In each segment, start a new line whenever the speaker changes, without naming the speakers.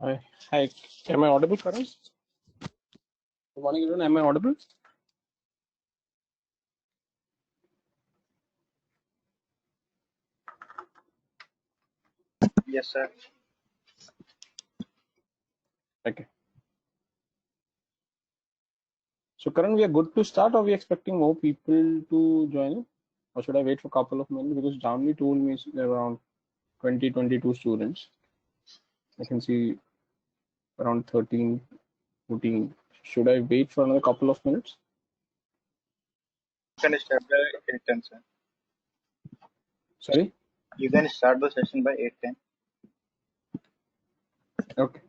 Hi. Hi. Am I audible, Karan? Good morning, everyone. Am I audible?
Yes, sir.
Okay. So, Karan, we are good to start, or we expecting more people to join in? Or should I wait for a couple of minutes? Because Jamni told me there are around 22 students. I can see around 13, 14. Should I wait for another couple of minutes?
You can start by 8:10, sir.
Sorry?
You can start the session by 8:10.
Okay.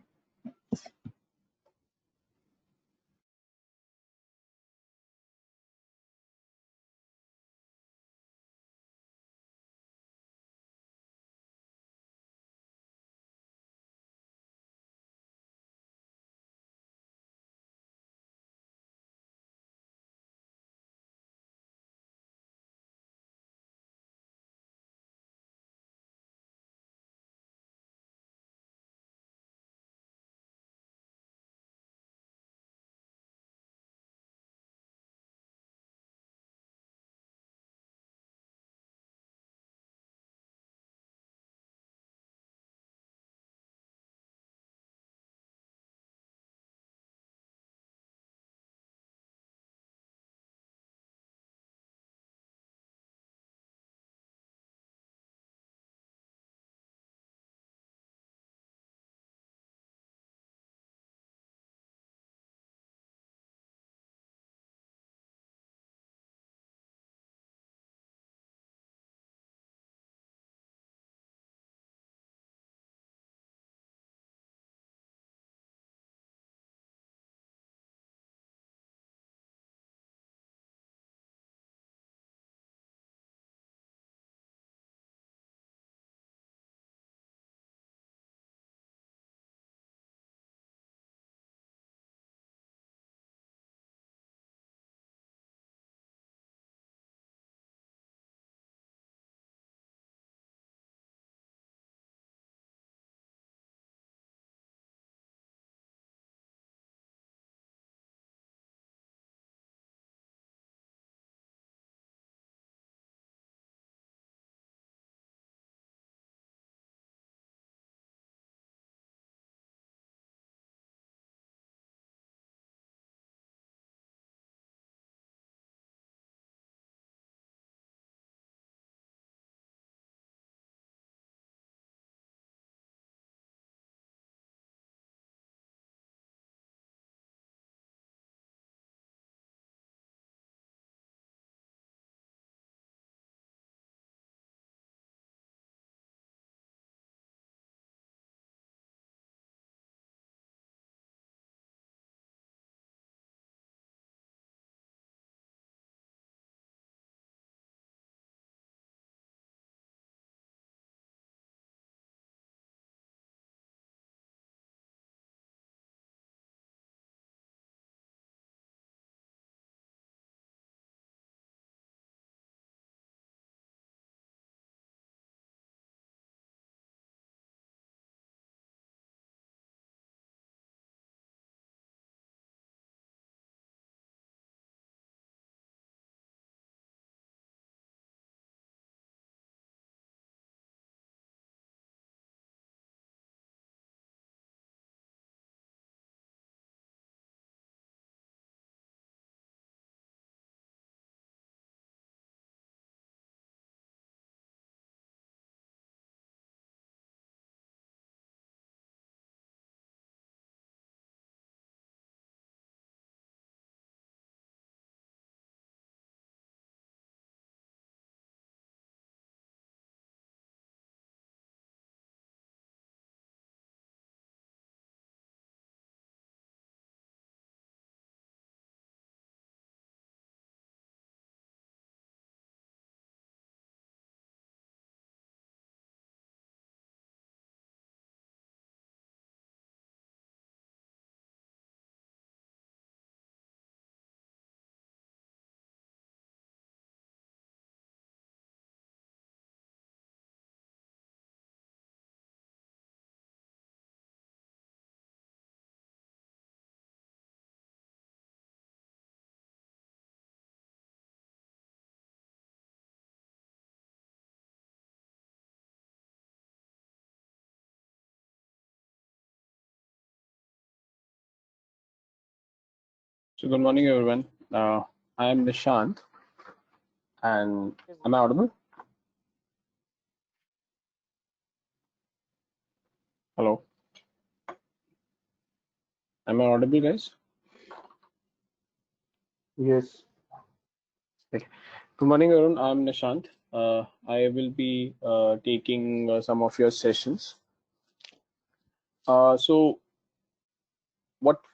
So good morning, everyone. I am Nishant, and am I audible? Hello, am I audible, guys?
Yes,
Okay. Good morning, everyone. I'm Nishant. I will be taking some of your sessions. So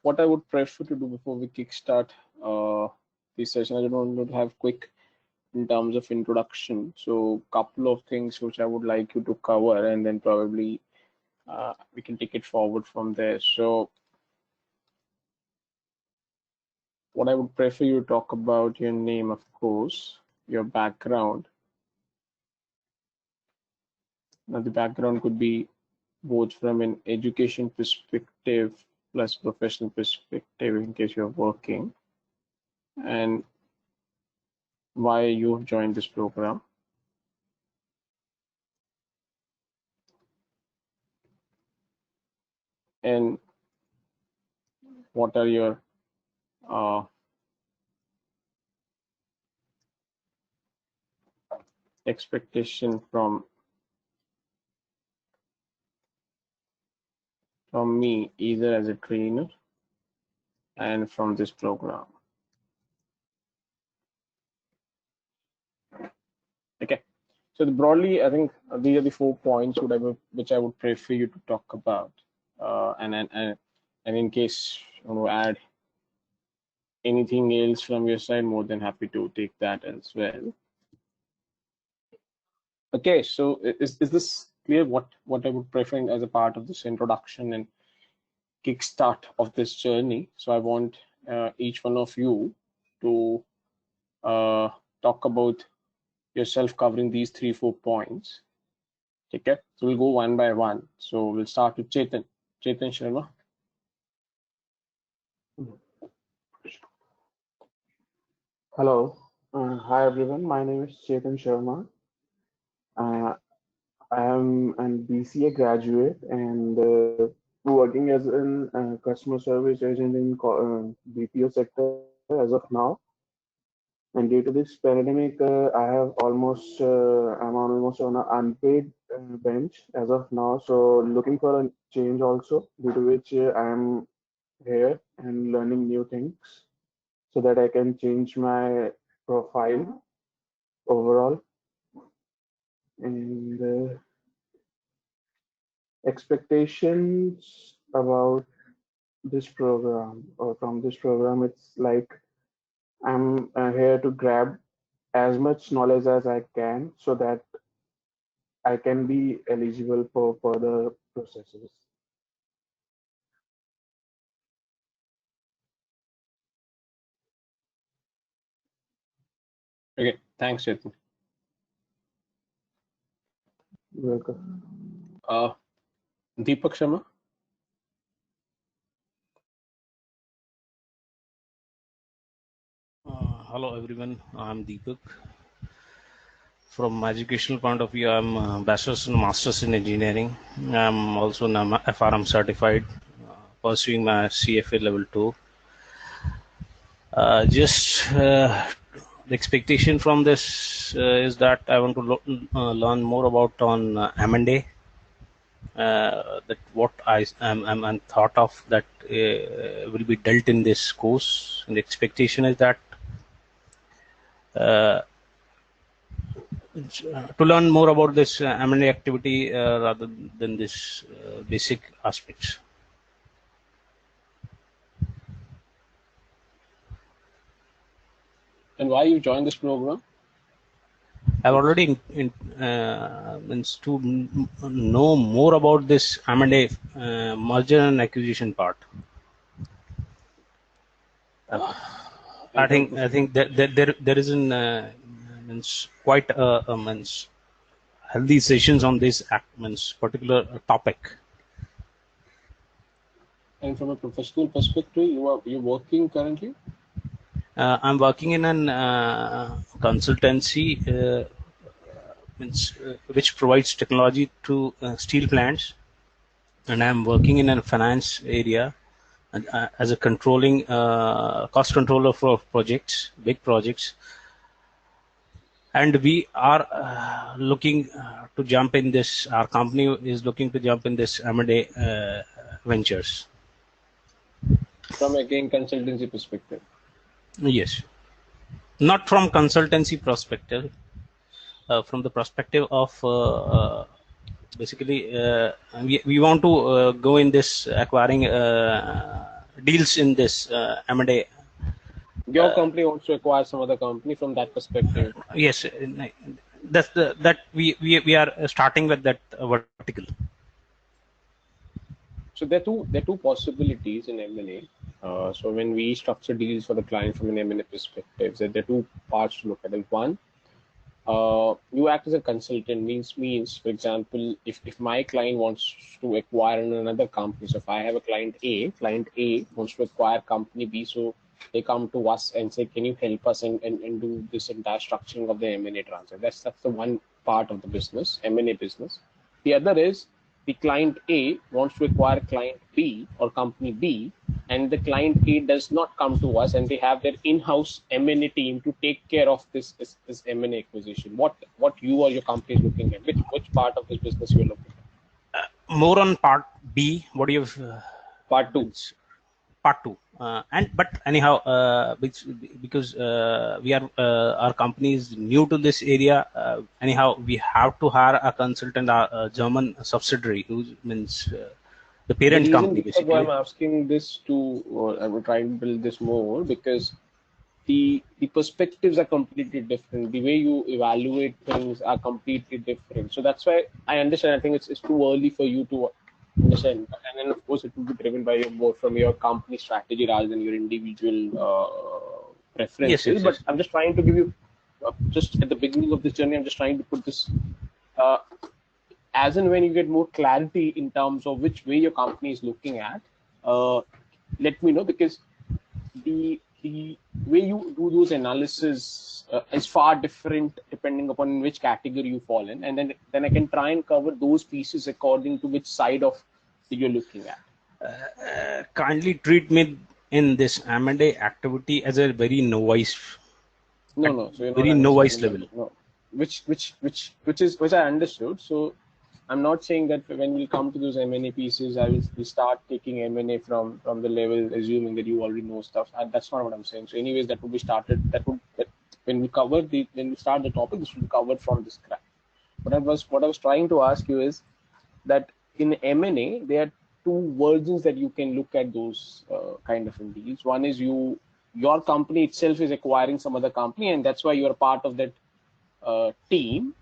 what I would prefer to do before we kickstart uh, this session, I just want to have quick in terms of introduction. So couple of things which I would like you to cover, and then probably we can take it forward from there. So what I would prefer you to talk about your name, of course, your background. Now, the background could be both from an education perspective plus professional perspective in case you're working, and why you have joined this program, and what are your uh, expectation from me, either as a trainer and from this program. Okay. So broadly, I think these are the 4 points which I would prefer you to talk about. And in case you want to add anything else from your side, more than happy to take that as well. Okay, so is this clear what I would prefer as a part of this introduction and kickstart of this journey? So I want each one of you to talk about yourself covering these 3-4 points. Okay, so we'll go one by one. So we'll start with Chetan. Chetan Sharma.
hello. Hi everyone. My name is Chetan Sharma. Uh, I am an BCA graduate and working as an customer service agent in BPO sector as of now. And due to this pandemic, I'm almost on an unpaid bench as of now. So looking for a change also, due to which I am here and learning new things so that I can change my profile overall. And expectations about this program or from this program, it's like I'm here to grab as much knowledge as I can so that I can be eligible for further processes.
Okay, thanks, Chetan.
Welcome.
Uh, Deepak Sharma.
Hello everyone, I'm Deepak. From educational point of view, I'm a bachelor's and master's in engineering. I'm also an FRM certified, pursuing my CFA level 2. Just the expectation from this is that I want to learn more about on M&A. That what I'm thought of that will be dealt in this course, and the expectation is that uh, to learn more about this M&A activity rather than this basic aspects.
And why you joined this program?
I've already means to know more about this M&A merger and acquisition part. I think that there is an means quite means healthy sessions on this means particular topic.
And from a professional perspective, you're working currently?
I'm working in an consultancy which provides technology to steel plants, and I'm working in a finance area as a controlling cost controller for projects, big projects, and we are looking to jump in this. Our company is looking to jump in this M&A ventures.
From again consultancy perspective.
Yes, not from consultancy perspective, from the perspective of basically we want to go in this acquiring deals in this M&A.
Your company wants to acquire some other company from that perspective.
Yes, that's that we are starting with that vertical.
So there are two possibilities in M&A. So when we structure deals for the client from an M&A perspective, there are two parts to look at. One, you act as a consultant means for example, if my client wants to acquire another company, so if I have a client A wants to acquire company B, so they come to us and say, can you help us and do this entire structuring of the M&A transfer? That's the one part of the business, M&A business. The other is the client A wants to acquire client B or company B, and the client A does not come to us, and they have their in-house M&A team to take care of this M&A acquisition. What you or your company is looking at? Which part of this business you are looking at?
More on part B. What do you
Part two.
Part two. But anyhow, because we are our company is new to this area. Anyhow, we have to hire a consultant, a German subsidiary, who means the parent
The
company
reason
basically.
why I'm asking this I'm trying to build this more because the perspectives are completely different. The way you evaluate things are completely different. So that's why I understand. I think it's too early for you to understand, and then of course it will be driven by more from your company strategy rather than your individual preferences.
Yes.
But I'm just trying to give you just at the beginning of this journey. I'm just trying to put this. As and when you get more clarity in terms of which way your company is looking at, let me know, because the way you do those analysis is far different depending upon which category you fall in, and then I can try and cover those pieces according to which side of you're looking at.
Kindly treat me in this M&A activity as a very novice.
No. So you're
very
not
novice
understanding
level.
No. Which I understood. So I'm not saying that when we come to those M&A pieces, we start taking M&A from the level, assuming that you already know stuff. And that's not what I'm saying. So anyways, that would be started. When we start the topic, this will be covered from the scratch. What I was trying to ask you is that in M&A, there are two versions that you can look at those kind of deals. One is your company itself is acquiring some other company, and that's why you're a part of that team.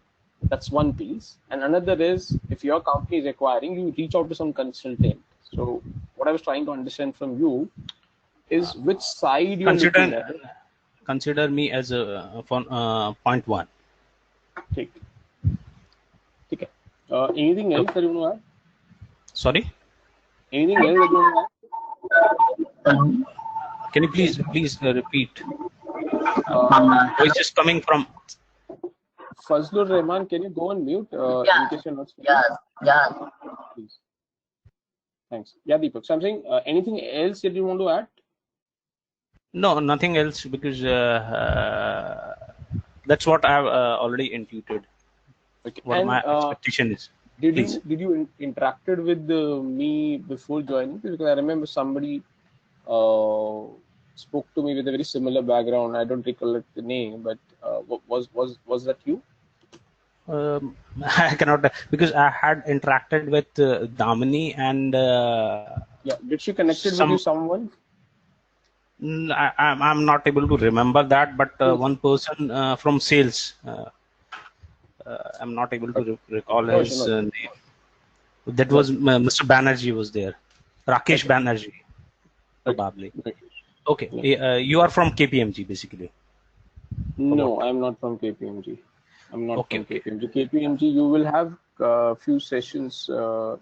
That's one piece. And another is if your company is acquiring, you reach out to some consultant. So what I was trying to understand from you is which side you're looking at.
Consider me as a point one.
Okay. Anything else that you want to add?
Sorry?
Anything else that you want to add?
Can you please repeat? Voice is coming from
Fazlur Rahman. Can you go on mute in case you're not speaking?
Yeah.
Please. Thanks. Yeah, Deepak. So I'm saying anything else that you want to add?
No, nothing else, because that's what I've already intuited.
Okay.
What my expectation is.
Did you interacted with me before joining? Because I remember somebody spoke to me with a very similar background. I don't recollect the name, but was that you?
I cannot, because I had interacted with Damini and
yeah. Did she connected with you someone?
I'm not able to remember that, but one person from sales. I'm not able to recall his name. That was Mr. Banerjee was there. Rakesh Banerjee, probably. Okay. You are from KPMG, basically.
No, I'm not from KPMG. I'm not from KPMG. KPMG, you will have a few sessions from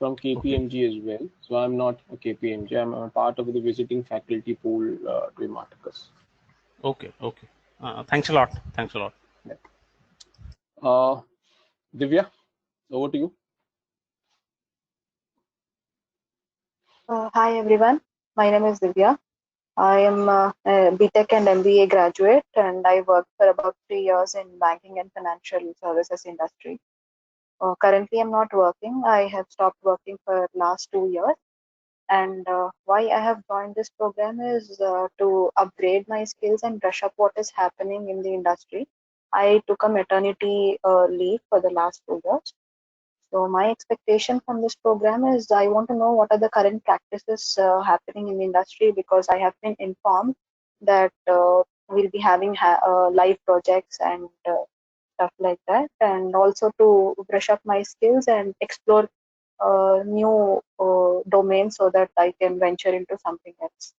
KPMG as well. So I'm not a KPMG. I'm a part of the visiting faculty pool to Marticus.
Okay. Thanks a lot.
Yeah. Divya, over to you.
Hi everyone, my name is Divya. I am a BTech and MBA graduate, and I worked for about 3 years in banking and financial services industry. Currently, I'm not working. I have stopped working for last 2 years. And why I have joined this program is to upgrade my skills and brush up what is happening in the industry. I took a maternity leave for the last 2 years. So my expectation from this program is I want to know what are the current practices happening in the industry, because I have been informed that we'll be having live projects and stuff like that, and also to brush up my skills and explore new domains so that I can venture into something else.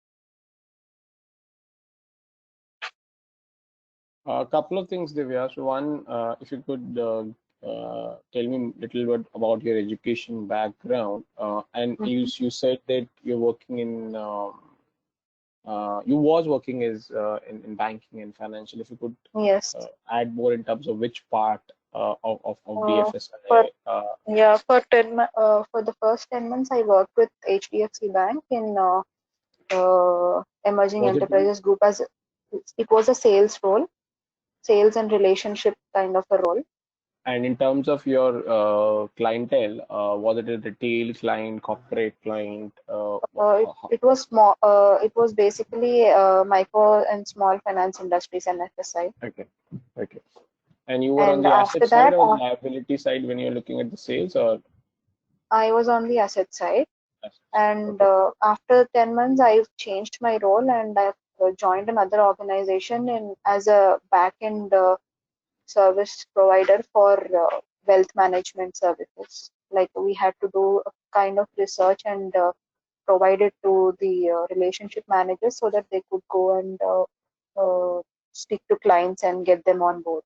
A couple of things, Divya. So one, if you could tell me a little bit about your education background, and
Mhm.
you said that you're working in you was working as in banking and financial. If you could
Yes.
add more in terms of which part of
Uh, for
BFSI,
yeah, for the first 10 months, I worked with HDFC Bank in emerging
was it in,
enterprises group as it was a sales role, sales and relationship kind of a role.
and in terms of your clientele, was it a retail client, corporate client?
It was small. It was basically micro and small finance industries and FSI.
Okay, okay. And you were on
And
the
after
asset side
that,
or the liability side when you're looking at the sales or
I was on the asset side.
assets?
And
Okay.
after 10 months, I've changed my role and I've joined another organization in as a back-end service provider for wealth management services. Like we had to do a kind of research and provide it to the relationship managers so that they could go and stick to clients and get them on board.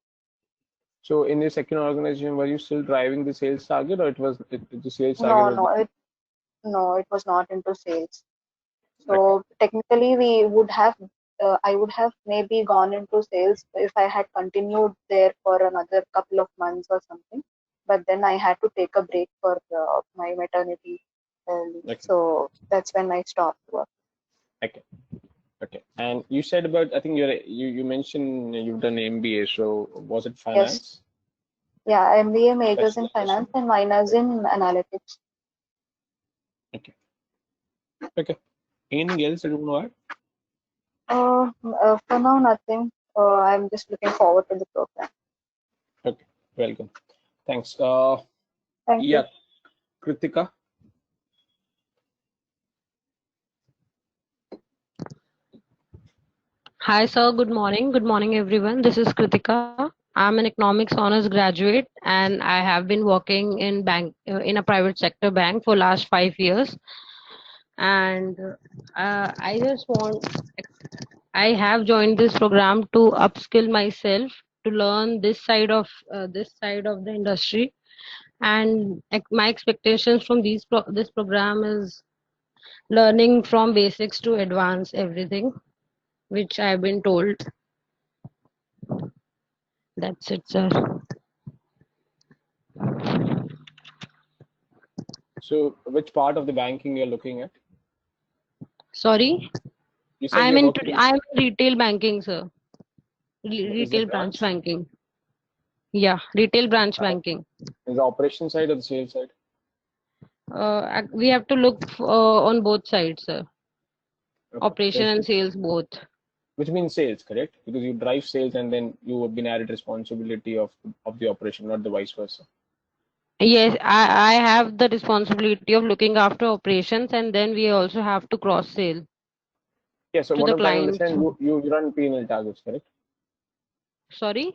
So in your second organization, were you still driving the sales target or the sales target
No,
was
no,
different?
it was not into sales.
Okay.
So technically, I would have maybe gone into sales if I had continued there for another couple of months or something. But then I had to take a break for my maternity leave.
Okay.
So that's when I stopped work.
Okay. Okay. And you said about, I think you mentioned you've done MBA. So was it
Yes,
finance?
yeah, MBA majors in finance
Specialization?
and minors in analytics.
Okay. Okay. Anything else that you want
For now, nothing. I'm just looking forward to the program.
to add? Okay. Welcome. Thanks.
Thank you.
Yeah, Kritika.
Hi, sir. Good morning. Good morning, everyone. This is Kritika. I'm an economics honors graduate, and I have been working in a private sector bank for last 5 years. And I just want I have joined this program to upskill myself to learn this side of the industry. And my expectations from this program is learning from basics to advance everything, which I've been told. That's it, sir.
So which part of the banking you're looking at?
Sorry,
You said you're working,
I'm in retail banking, sir.
is the
Retail branch
branch?
banking. Yeah, retail branch
Uh,
banking.
is the operation side or the sales side?
We have to look on both sides, sir.
Okay.
Operation and sales both.
Which means sales, correct? Because you drive sales and then you have been added responsibility of the operation, not the vice versa.
Yes, I have the responsibility of looking after operations, and then we also have to cross sale
Yeah, so
to
what
the
I'm trying to
clients.
understand, you run P&L targets, correct?
Sorry?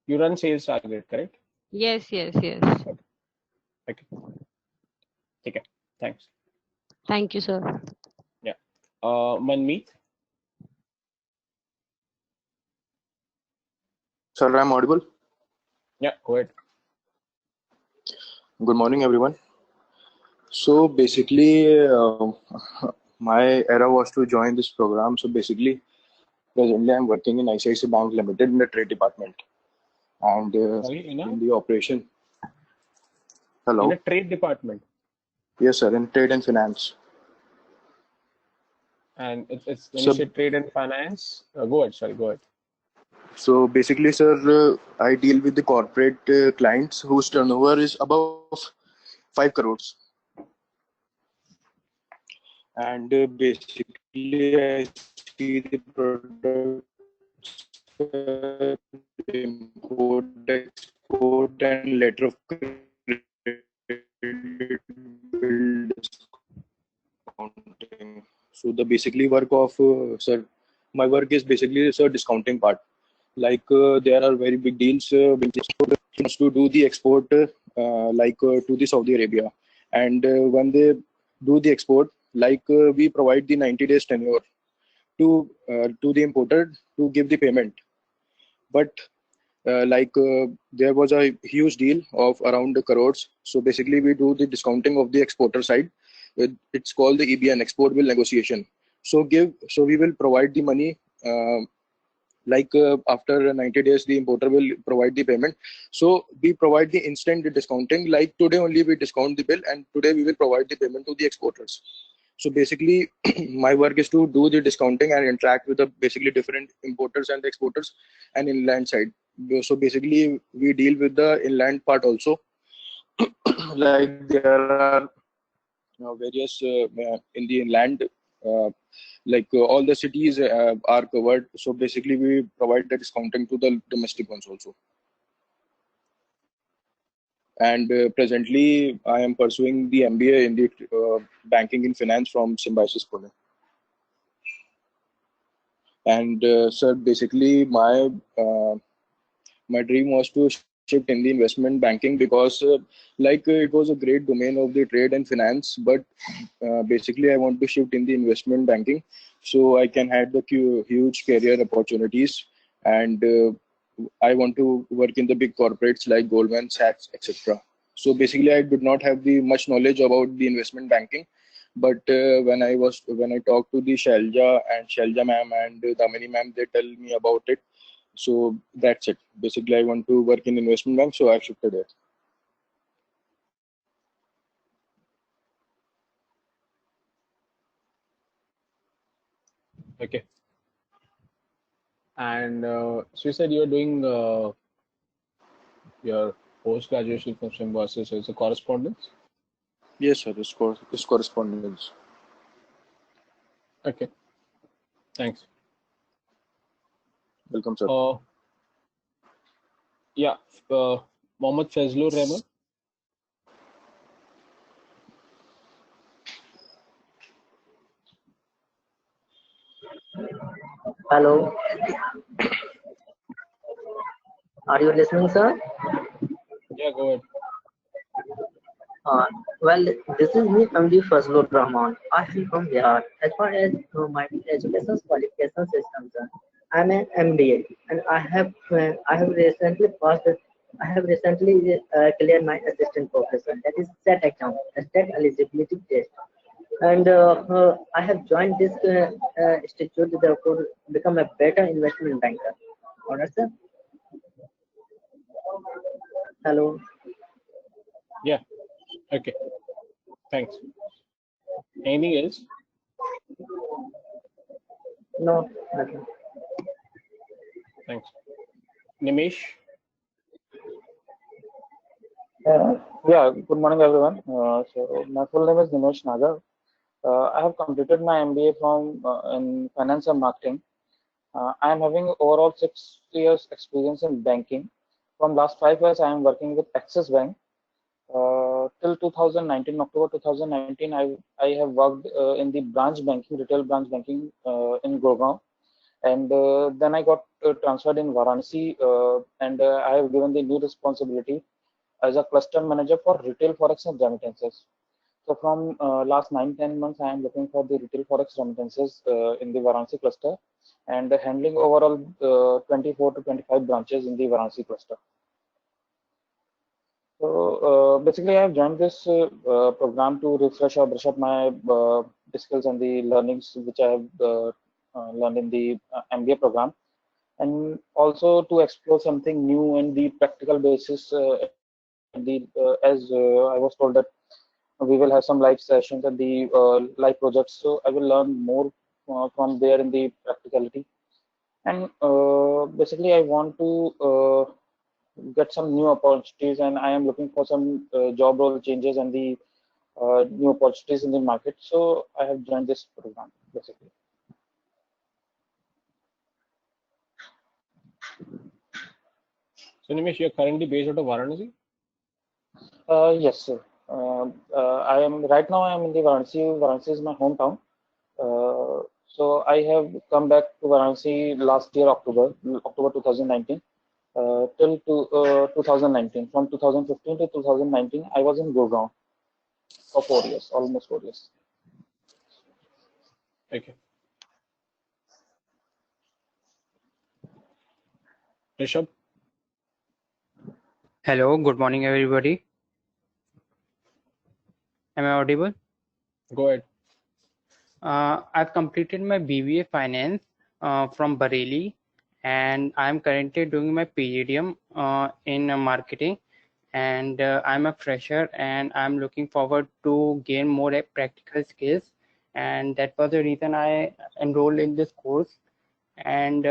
You run sales target, correct?
Yes, yes, yes.
Okay. Okay. Okay. Thanks.
Thank you, sir.
Yeah. Manmeet?
Sir, I'm audible.
Yeah, go ahead.
Good morning, everyone. So basically, my era was to join this program. So basically, presently, I'm working in ICICI Bank Limited in the trade department and
Sorry,
in the operation.
in
Hello.
a trade department.
Yes, sir, in trade and finance.
And it's when you
So,
say trade and finance, go ahead. Sorry, go ahead.
so basically, sir, I deal with the corporate clients whose turnover is above 5 crores, and basically, I see the products, import, export, and letter of credit, bill discounting. So the basically work of sir, my work is basically sir discounting part. Like there are very big deals he wants to do the export to the Saudi Arabia, and when they do the export, we provide the 90 days tenure to the importer to give the payment. But there was a huge deal of around the crores. So basically, we do the discounting of the exporter side. It's called the EBN, export bill negotiation. So we will provide the money. After 90 days, the importer will provide the payment. So we provide the instant discounting. Like today only we discount the bill, and today we will provide the payment to the exporters. So basically, my work is to do the discounting and interact with the basically different importers and exporters and inland side. So basically, we deal with the inland part also. Like there are various in the inland, uh, all the cities are covered. So basically, we provide the discounting to the domestic ones also. And presently, I am pursuing the MBA in the banking and finance from Symbiosis Pune. And sir, basically, my dream was to shift in the investment banking because it was a great domain of the trade and finance, but basically I want to shift in the investment banking so I can have the huge career opportunities, and I want to work in the big corporates like Goldman Sachs, etc. So basically I did not have the much knowledge about the investment banking, but when I talked to the Shelja ma'am and Damini ma'am, they tell me about it. So that's it. Basically, I want to work in investment bank, so I shifted it.
Okay. And so you said you're doing your post graduation from Symbiosis, so it's a correspondence.
Yes, sir. This correspondence.
Okay. Thanks.
Welcome, sir.
Yeah. Mohammed Fazlur Rahman.
Hello, are you listening, sir?
Yeah, go ahead.
Uh, well, this is me, MD Fazlur Rahman. I am from Bihar. As far as my education qualifications is concerned, I'm an MBA, and I have recently passed. I have recently cleared my assistant professor. That is SET exam, a state eligibility test, and I have joined this institute therefore become a better investment banker. Alright, sir. Hello.
Yeah. Okay. Thanks. Anything else?
No, nothing.
Thanks. Nimesh.
Yeah, good morning, everyone. So my full name is Nimesh Nagar. I have completed my MBA from in finance and marketing. I am having overall 6 years experience in banking. From last 5 years, I am working with Axis Bank. Till 2019, October 2019, I have worked in the branch banking, retail branch banking in Gurgaon, and then I got transferred in Varanasi, and I have given the new responsibility as a cluster manager for retail forex and remittances. So from last 9-10 months, I am looking for the retail forex remittances in the Varanasi cluster and handling overall 24 to 25 branches in the Varanasi cluster. So basically, I have joined this program to refresh or brush up my skills and the learnings which I have learned in the MBA program, and also to explore something new and the practical basis. As I was told that we will have some live sessions and the live projects, so I will learn more from there in the practicality. And basically, I want to get some new opportunities, and I am looking for some job role changes and the new opportunities in the market. So I have joined this program basically.
So Nimesh, you're currently based out of Varanasi?
Yes, sir. I am right now. I am in the Varanasi. Varanasi is my hometown. So I have come back to Varanasi last year, October 2019, till 2019. From 2015 to 2019, I was in Gurgaon for 4 years, almost 4 years.
Okay. Rishabh?
Hello, good morning, everybody. Am I audible?
Go ahead.
I've completed my BBA Finance from Bareilly, and I'm currently doing my PhD in marketing. And I'm a fresher, and I'm looking forward to gain more practical skills. And that was the reason I enrolled in this course. And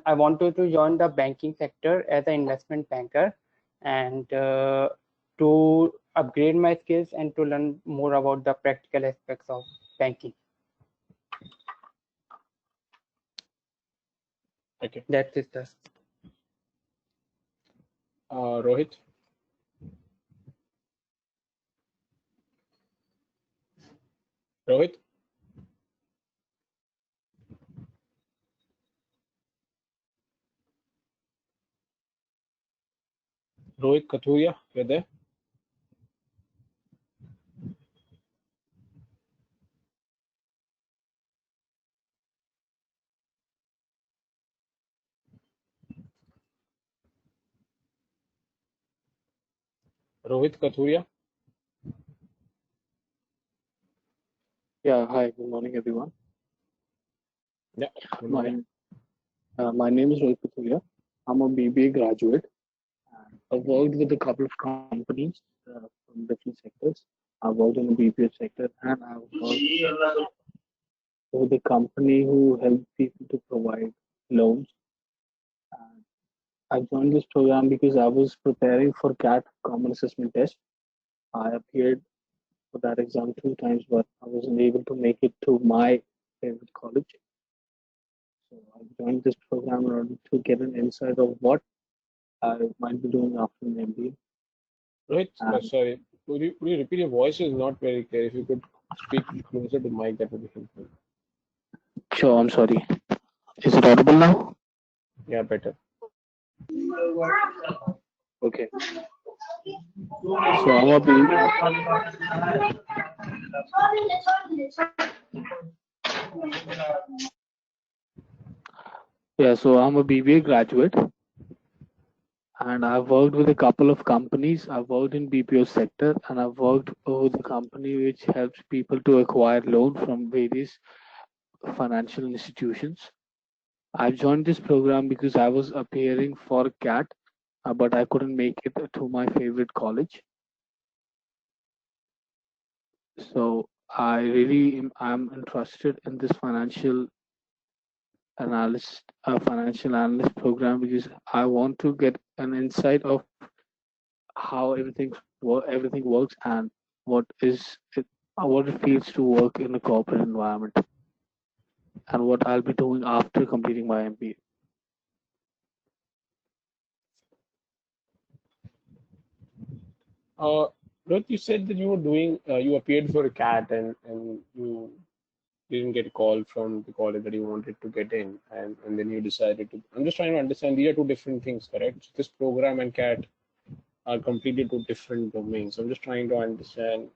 I wanted to join the banking sector as an investment banker, and to upgrade my skills and to learn more about the practical aspects of banking.
Okay.
That's it, sir.
Rohit? Rohit? Rohit Kathuria, you're there? Rohit Kathuria?
Yeah, hi, good morning, everyone.
Yeah. Good
My,
morning.
my name is Rohit Kathuria. I'm a BBA graduate. I've worked with a couple of companies from different sectors. I've worked in the BPO sector, and I've worked with a company who helps people to provide loans. And I joined this program because I was preparing for CAT Common Assessment Test. I appeared for that exam 2 times, but I wasn't able to make it to my favorite college. So I joined this program in order to get an insight of what I might be doing after an MBA.
Rohit,
And
sorry. Would you repeat? Your voice is not very clear. If you could speak closer to mic, that would be helpful.
sure, I'm sorry. Is it audible now?
Yeah, better.
Okay. So I'm a B. Yeah, so I'm a BBA graduate, and I've worked with a couple of companies. I've worked in BPO sector, and I've worked with a company which helps people to acquire loan from various financial institutions. I've joined this program because I was appearing for CAT, but I couldn't make it to my favorite college. So I'm interested in this financial analyst program because I want to get an insight of how everything works and what it feels to work in a corporate environment and what I'll be doing after completing my MBA.
Rohit, you said that you were you appeared for a CAT and you didn't get a call from the college that you wanted to get in, and then you decided to. I'm just trying to understand. These are two different things, correct? So this program and CAT are completely two different domains. I'm just trying to understand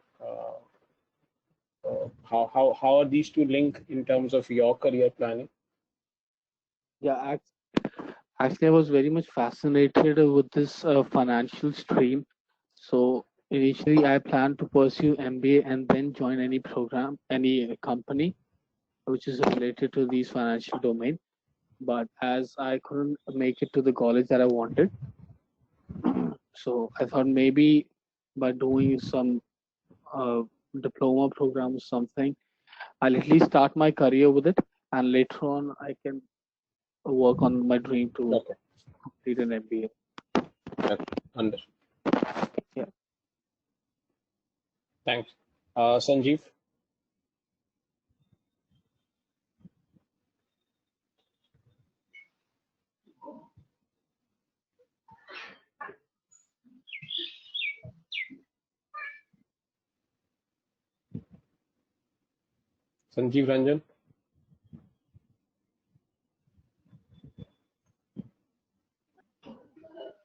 how are these two linked in terms of your career planning?
Yeah, actually, I was very much fascinated with this financial stream. So initially, I planned to pursue MBA and then join any program, any company which is related to these financial domain. But as I couldn't make it to the college that I wanted, so I thought maybe by doing some uh, diploma program or something,
I'll at least start my career with it, and later on I can work on my dream to
Okay.
complete an MBA.
Okay. Understood.
Yeah.
Thanks. Sanjeev. Sanjeev Ranjan.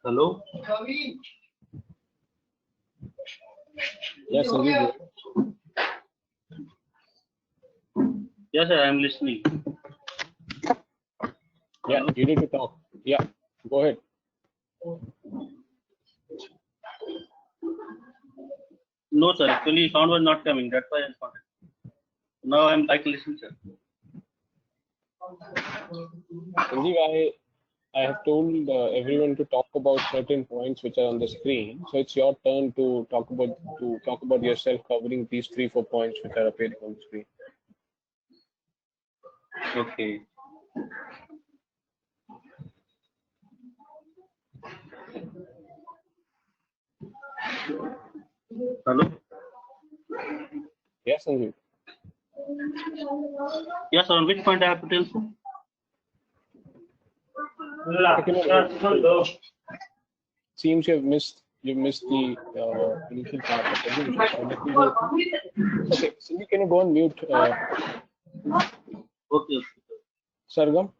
Hello?
Yes, Sanjeev.
Yes, sir, I am listening.
Yeah, you need to talk. Yeah, go ahead.
No, sir, actually sound was not coming. That's why I responded. Now I can listen, sir.
Sanjeev, I have told everyone to talk about certain points which are on the screen. So it's your turn to talk about yourself, covering these 3-4 points which are appearing on the screen.
Okay. Hello?
Yes, Sanjeev.
Yes, sir, on which point I have to tell, sir?
Seems you've missed the initial part of the presentation. Let me go through. Okay, Sanjeev, can you go on mute?
Okay.
Sargam.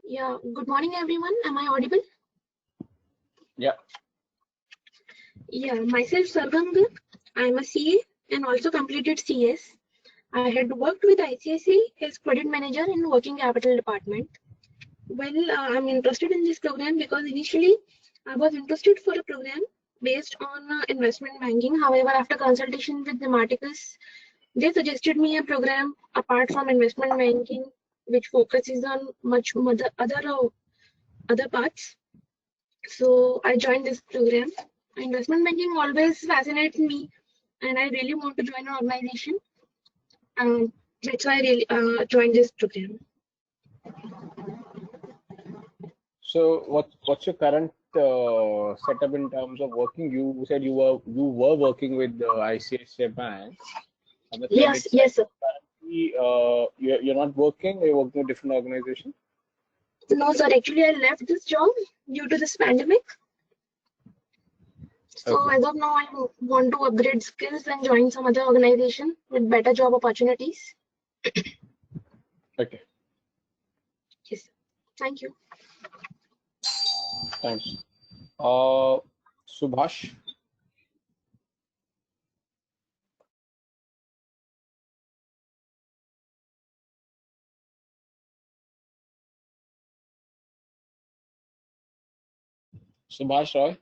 Yeah, good morning, everyone. Am I audible?
Yeah.
Yeah, myself, Sargam Garg. I'm a CA and also completed CS. I had worked with ICICI as credit manager in working capital department. Well, I'm interested in this program because initially I was interested for a program based on investment banking. However, after consultation with the Marticus, they suggested me a program apart from investment banking, which focuses on much other parts. So I joined this program. Investment banking always fascinates me, and I really want to join an organization. That's why I really joined this program.
So what's your current setup in terms of working? You said you were working with the ICICI Bank.
Yes, yes, sir.
Currently, you're not working. You're working with different organization.
No, sir. Actually, I left this job due to this pandemic. So
Okay.
as of now, I want to upgrade skills and join some other organization with better job opportunities.
Okay.
Yes. Thank you.
Thanks. Subhash. Subhash Roy.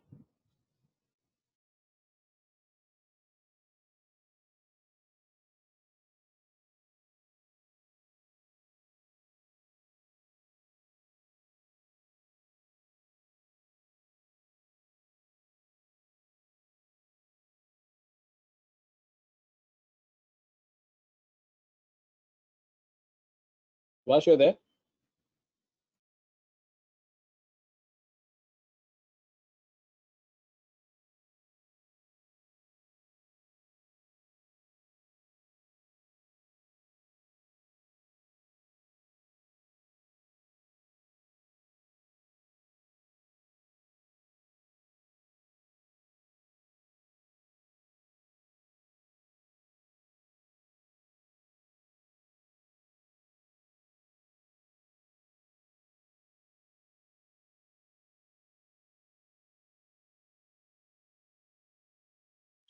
Subhash, you're there?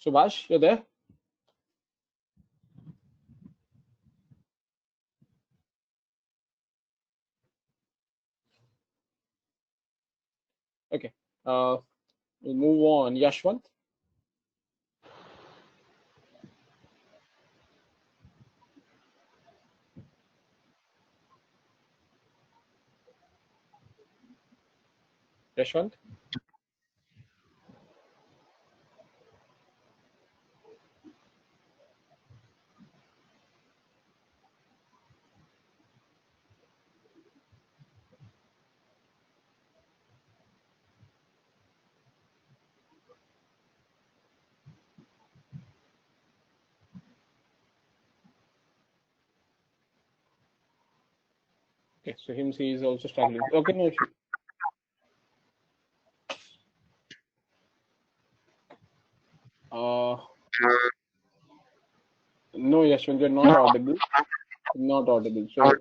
Subhash, you're there? Okay. We'll move on. Yashwant. Yashwant. Okay, so he is also struggling. Okay, no issue. No, Yashwant, you're not audible. Not audible. So,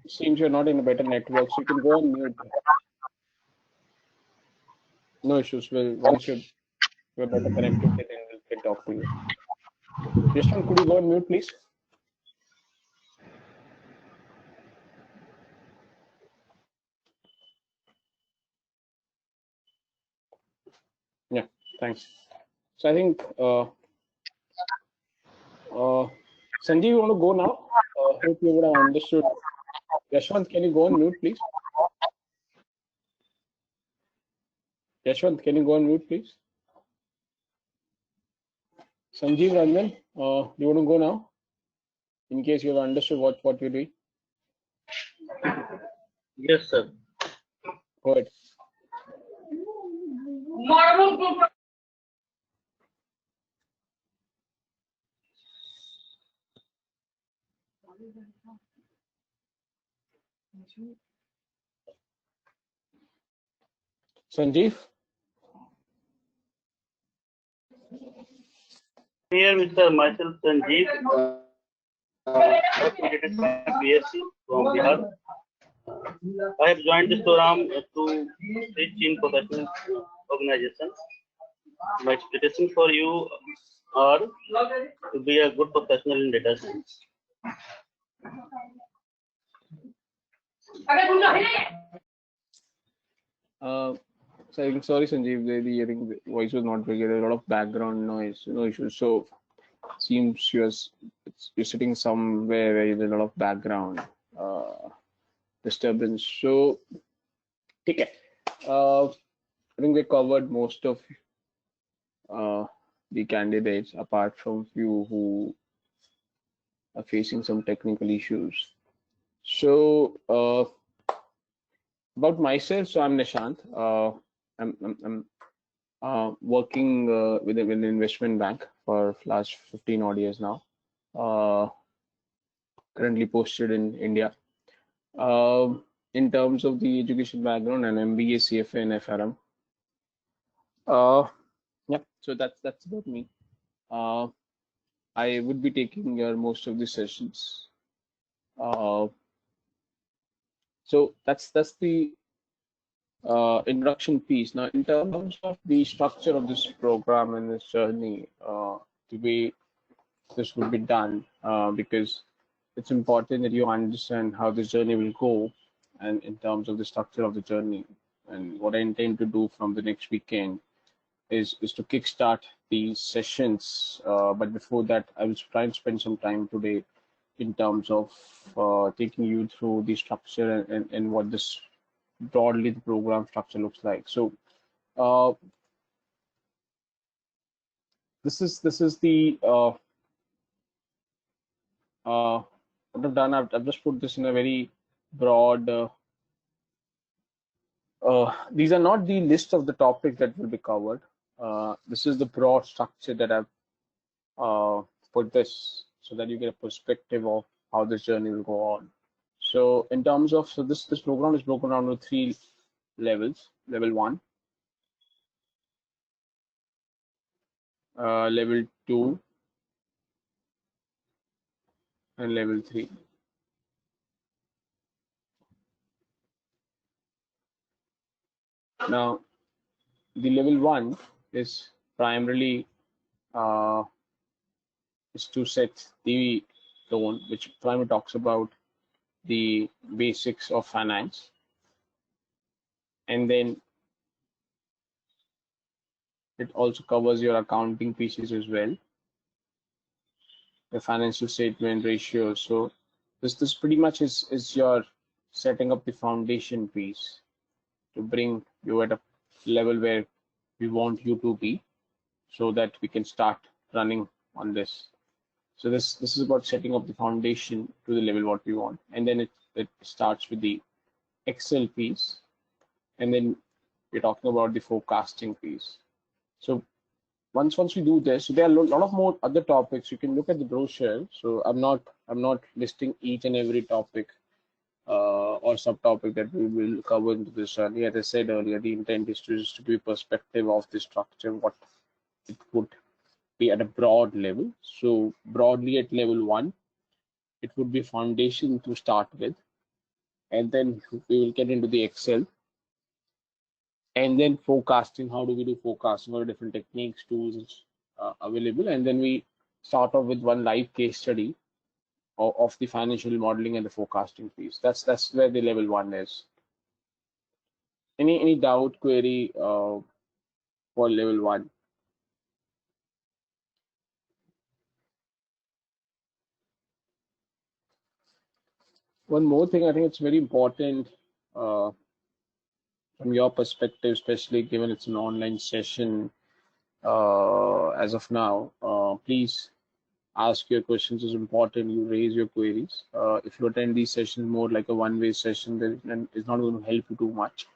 seems you're not in a better network, so you can go on mute. No issues. Well, once you're better connected, then we can talk to you. Yashwant, could you go on mute, please? Yeah, thanks. So I think Sanjeev, you want to go now? Hope you would have understood. Yashwant, can you go on mute, please? Yashwant, can you go on mute, please? Sanjeev Ranjan, do you want to go now? In case you have understood what you're doing.
Yes, sir.
Go ahead. Sanjeev?
Here, Mr. Myself Sanjeev, I completed my BSc from Bihar. I have joined this program to teach in professional organizations. My expectations for you are to be a good professional in data science.
So I'm sorry, Sanjeev, the voice was not very good. There's a lot of background noise, no issues. So seems you're sitting somewhere where there's a lot of background disturbance. So, okay. I think we covered most of the candidates, apart from few who are facing some technical issues. So, about myself, so I'm Nishant. I'm working with an investment bank for last 15 odd years now. Currently posted in India. In terms of the education background, an MBA, CFA, and FRM. Yeah, so that's about me. I would be taking most of the sessions. So that's the introduction piece. Now, in terms of the structure of this program and this journey, the way this will be done, because it's important that you understand how this journey will go, and in terms of the structure of the journey. And what I intend to do from the next weekend is to kickstart these sessions. But before that, I will try and spend some time today in terms of taking you through the structure and what this broadly the program structure looks like. So this is the what I've done. I've just put this in a very broad. These are not the list of the topics that will be covered. This is the broad structure that I've put this so that you get a perspective of how this journey will go on. So in terms of, so this program is broken down into 3 levels. Level 1, level 2, and level 3. Now, the level 1 is primarily is to set the tone, which primarily talks about the basics of finance, and then it also covers your accounting pieces as well, the financial statement ratios. So this pretty much is your setting up the foundation piece to bring you at a level where we want you to be, so that we can start running on this. So this is about setting up the foundation to the level what we want, and then it starts with the Excel piece, and then we're talking about the forecasting piece. So once we do this, so there are a lot of more other topics. You can look at the brochure. So I'm not listing each and every topic or subtopic that we will cover into this journey. As I said earlier, the intent is to just to give perspective of the structure, what it would be at a broad level. So broadly at level 1, it would be foundation to start with, and then we will get into the Excel, and then forecasting. How do we do forecasting? What are different techniques, tools available? And then we start off with one live case study of the financial modeling and the forecasting piece. That's where the level 1 is. Any doubt, query for level 1? One more thing, I think it's very important from your perspective, especially given it's an online session as of now. Please ask your questions. Is important. You raise your queries. If you attend these sessions more like a one-way session, then it's not going to help you too much.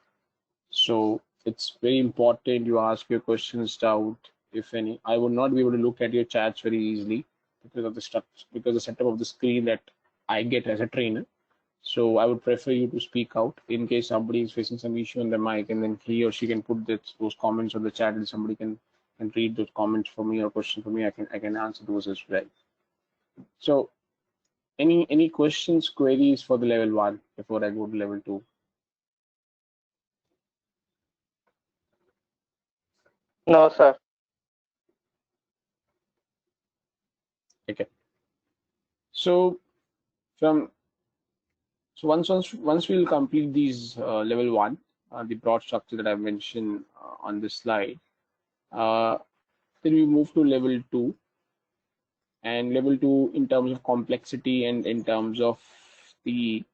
So it's very important you ask your questions, doubt, if any. I will not be able to look at your chats very easily because of the structure, because the setup of the screen that I get as a trainer. So I would prefer you to speak out in case somebody is facing some issue on the mic, and then he or she can put those comments on the chat, and somebody can read those comments for me or question for me. I can answer those as well. So any questions, queries for the level 1 before I go to level 2?
No, sir.
Okay. So once we'll complete these level 1, the broad structure that I mentioned on this slide, then we move to level 2. And level 2, in terms of complexity and in terms of the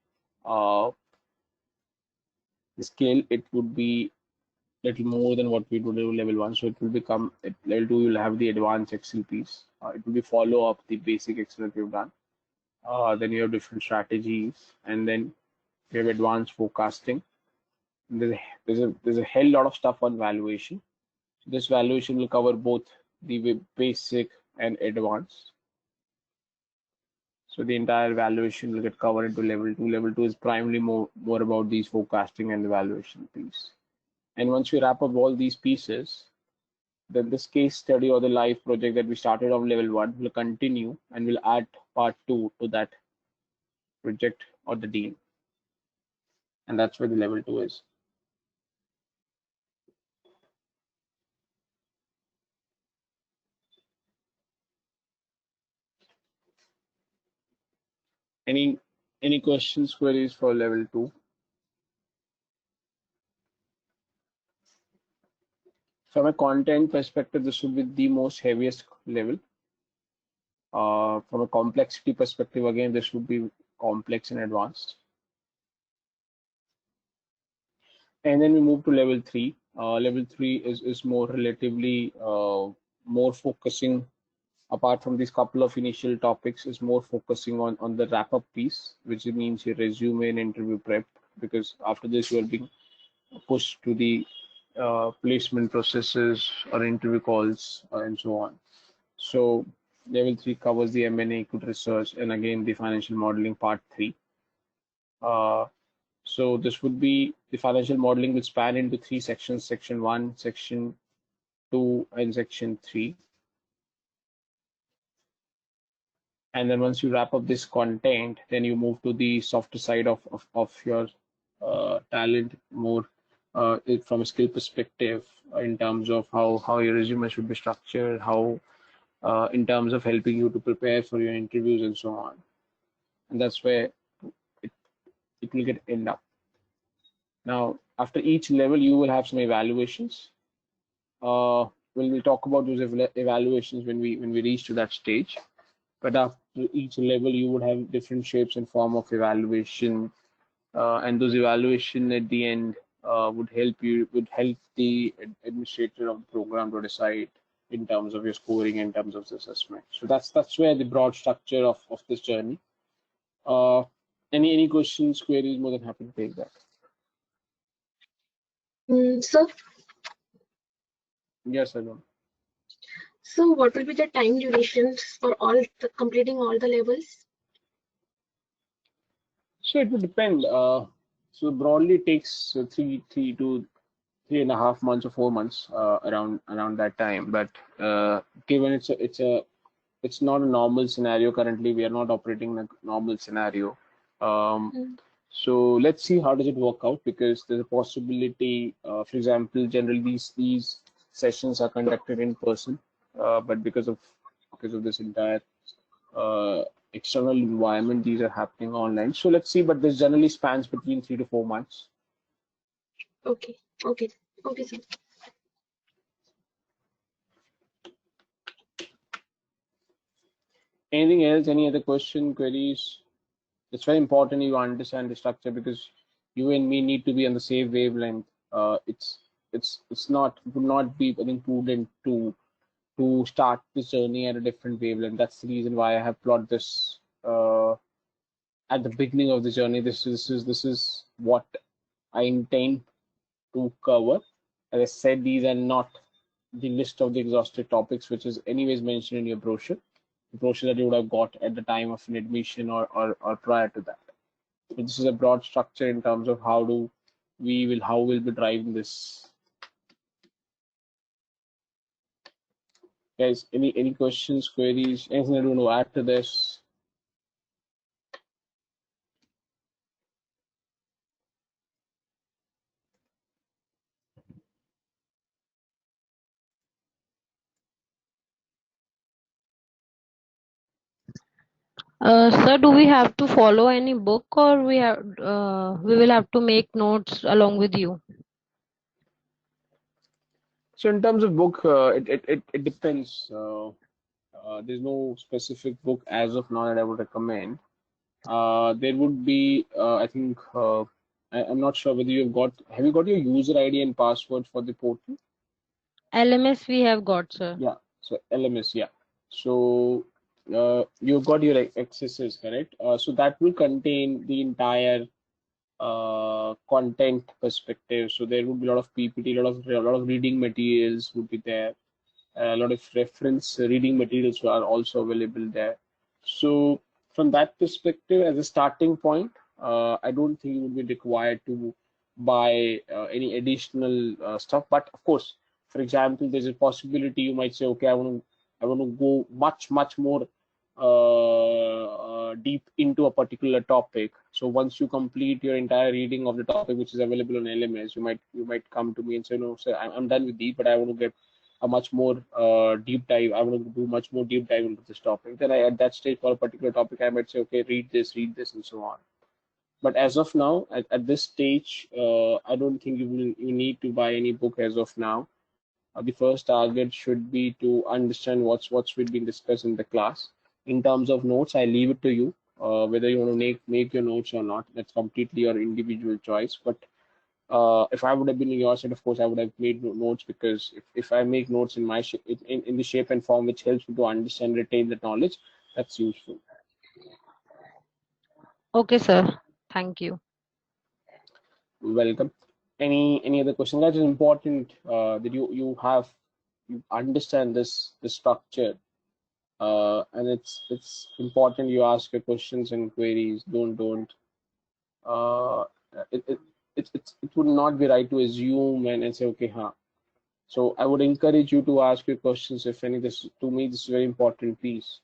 scale, it would be little more than what we do level 1. So it will become at level 2, you'll have the advanced Excel piece. It will be follow up the basic Excel that we've done. Then you have different strategies, and then you have advanced forecasting. There's a hell lot of stuff on valuation. So this valuation will cover both the basic and advanced. So the entire valuation will get covered into level 2. Level 2 is primarily more about these forecasting and the valuation piece. And once we wrap up all these pieces, then this case study or the live project that we started on level 1 will continue, and we'll add part 2 to that project or the deal. And that's where the level 2 is. Any questions, queries for level 2? From a content perspective, this would be the most heaviest level. From a complexity perspective, again, this would be complex and advanced. And then we move to level 3. Level 3 is more relatively more focusing, apart from these couple of initial topics, is more focusing on the wrap-up piece, which means your resume and interview prep, because after this you are being pushed to the placement processes or interview calls and so on. So level 3 covers the M&A, equity research, and again the financial modeling part 3. So this would be the financial modeling will span into 3 sections: section 1, section 2, and section 3. And then once you wrap up this content, then you move to the softer side of your talent, more from a skill perspective, in terms of how your resume should be structured, how in terms of helping you to prepare for your interviews and so on. And that's where it will get end up. Now, after each level, you will have some evaluations. We'll talk about those evaluations when we reach to that stage. But after each level, you would have different shapes and form of evaluation, and those evaluation at the end would help the administrator of the program to decide in terms of your scoring, in terms of the assessment. So that's where the broad structure of this journey. Any questions, queries? More than happy to take that.
So
Yes, I know.
So what will be the time durations for completing all the levels?
So it would depend. So broadly it takes 3.5 months or 4 months, around that time. But given it's not a normal scenario currently, we are not operating in a normal scenario. So let's see how does it work out, because there's a possibility. For example, generally these sessions are conducted in person, but because of this entire uh, external environment, these are happening online. So let's see, but this generally spans between 3 to 4 months.
Okay, okay, okay, sir.
Anything else? Any other question, queries? It's very important you understand the structure, because you and me need to be on the same wavelength. It's not, it would not be, I think, prudent to start this journey at a different wavelength. That's the reason why I have plotted this at the beginning of the journey. This is what I intend to cover. As I said, these are not the list of the exhaustive topics, which is anyways mentioned in your brochure, the brochure that you would have got at the time of an admission or prior to that. So this is a broad structure in terms of how we'll be driving this. Guys, any questions, queries, anything that you want to add to this?
Sir, do we have to follow any book, or we will have to make notes along with you?
So in terms of book, it depends. There's no specific book as of now that I would recommend. There would be, I think, I'm not sure whether have you got your user ID and password for the portal?
LMS we have got, sir.
Yeah, so LMS, yeah. So you've got your accesses, correct? So that will contain the entire content perspective. So there would be a lot of PPT, a lot of reading materials would be there. A lot of reference reading materials are also available there. So from that perspective, as a starting point, I don't think you would be required to buy any additional stuff. But of course, for example, there's a possibility you might say, okay, I want to go much more deep into a particular topic. So once you complete your entire reading of the topic, which is available on LMS, you might come to me and say, no, sir, I'm done with these, but I want to get a much more deep dive. I want to do much more deep dive into this topic. Then at that stage for a particular topic, I might say, okay, read this, and so on. But as of now, at this stage, I don't think you need to buy any book as of now. The first target should be to understand what's been discussed in the class. In terms of notes, I leave it to you. Whether you want to make your notes or not, that's completely your individual choice. But if I would have been in your side, of course, I would have made notes, because if I make notes in my in the shape and form which helps me to understand, retain the knowledge, that's useful.
Okay, sir. Thank you.
Welcome. Any other question? That is important that you understand this structure, and it's important you ask your questions and queries. Don't. Uh, it, it, it would not be right to assume and say, okay, huh. So I would encourage you to ask your questions, if any. This, to me, this is a very important piece.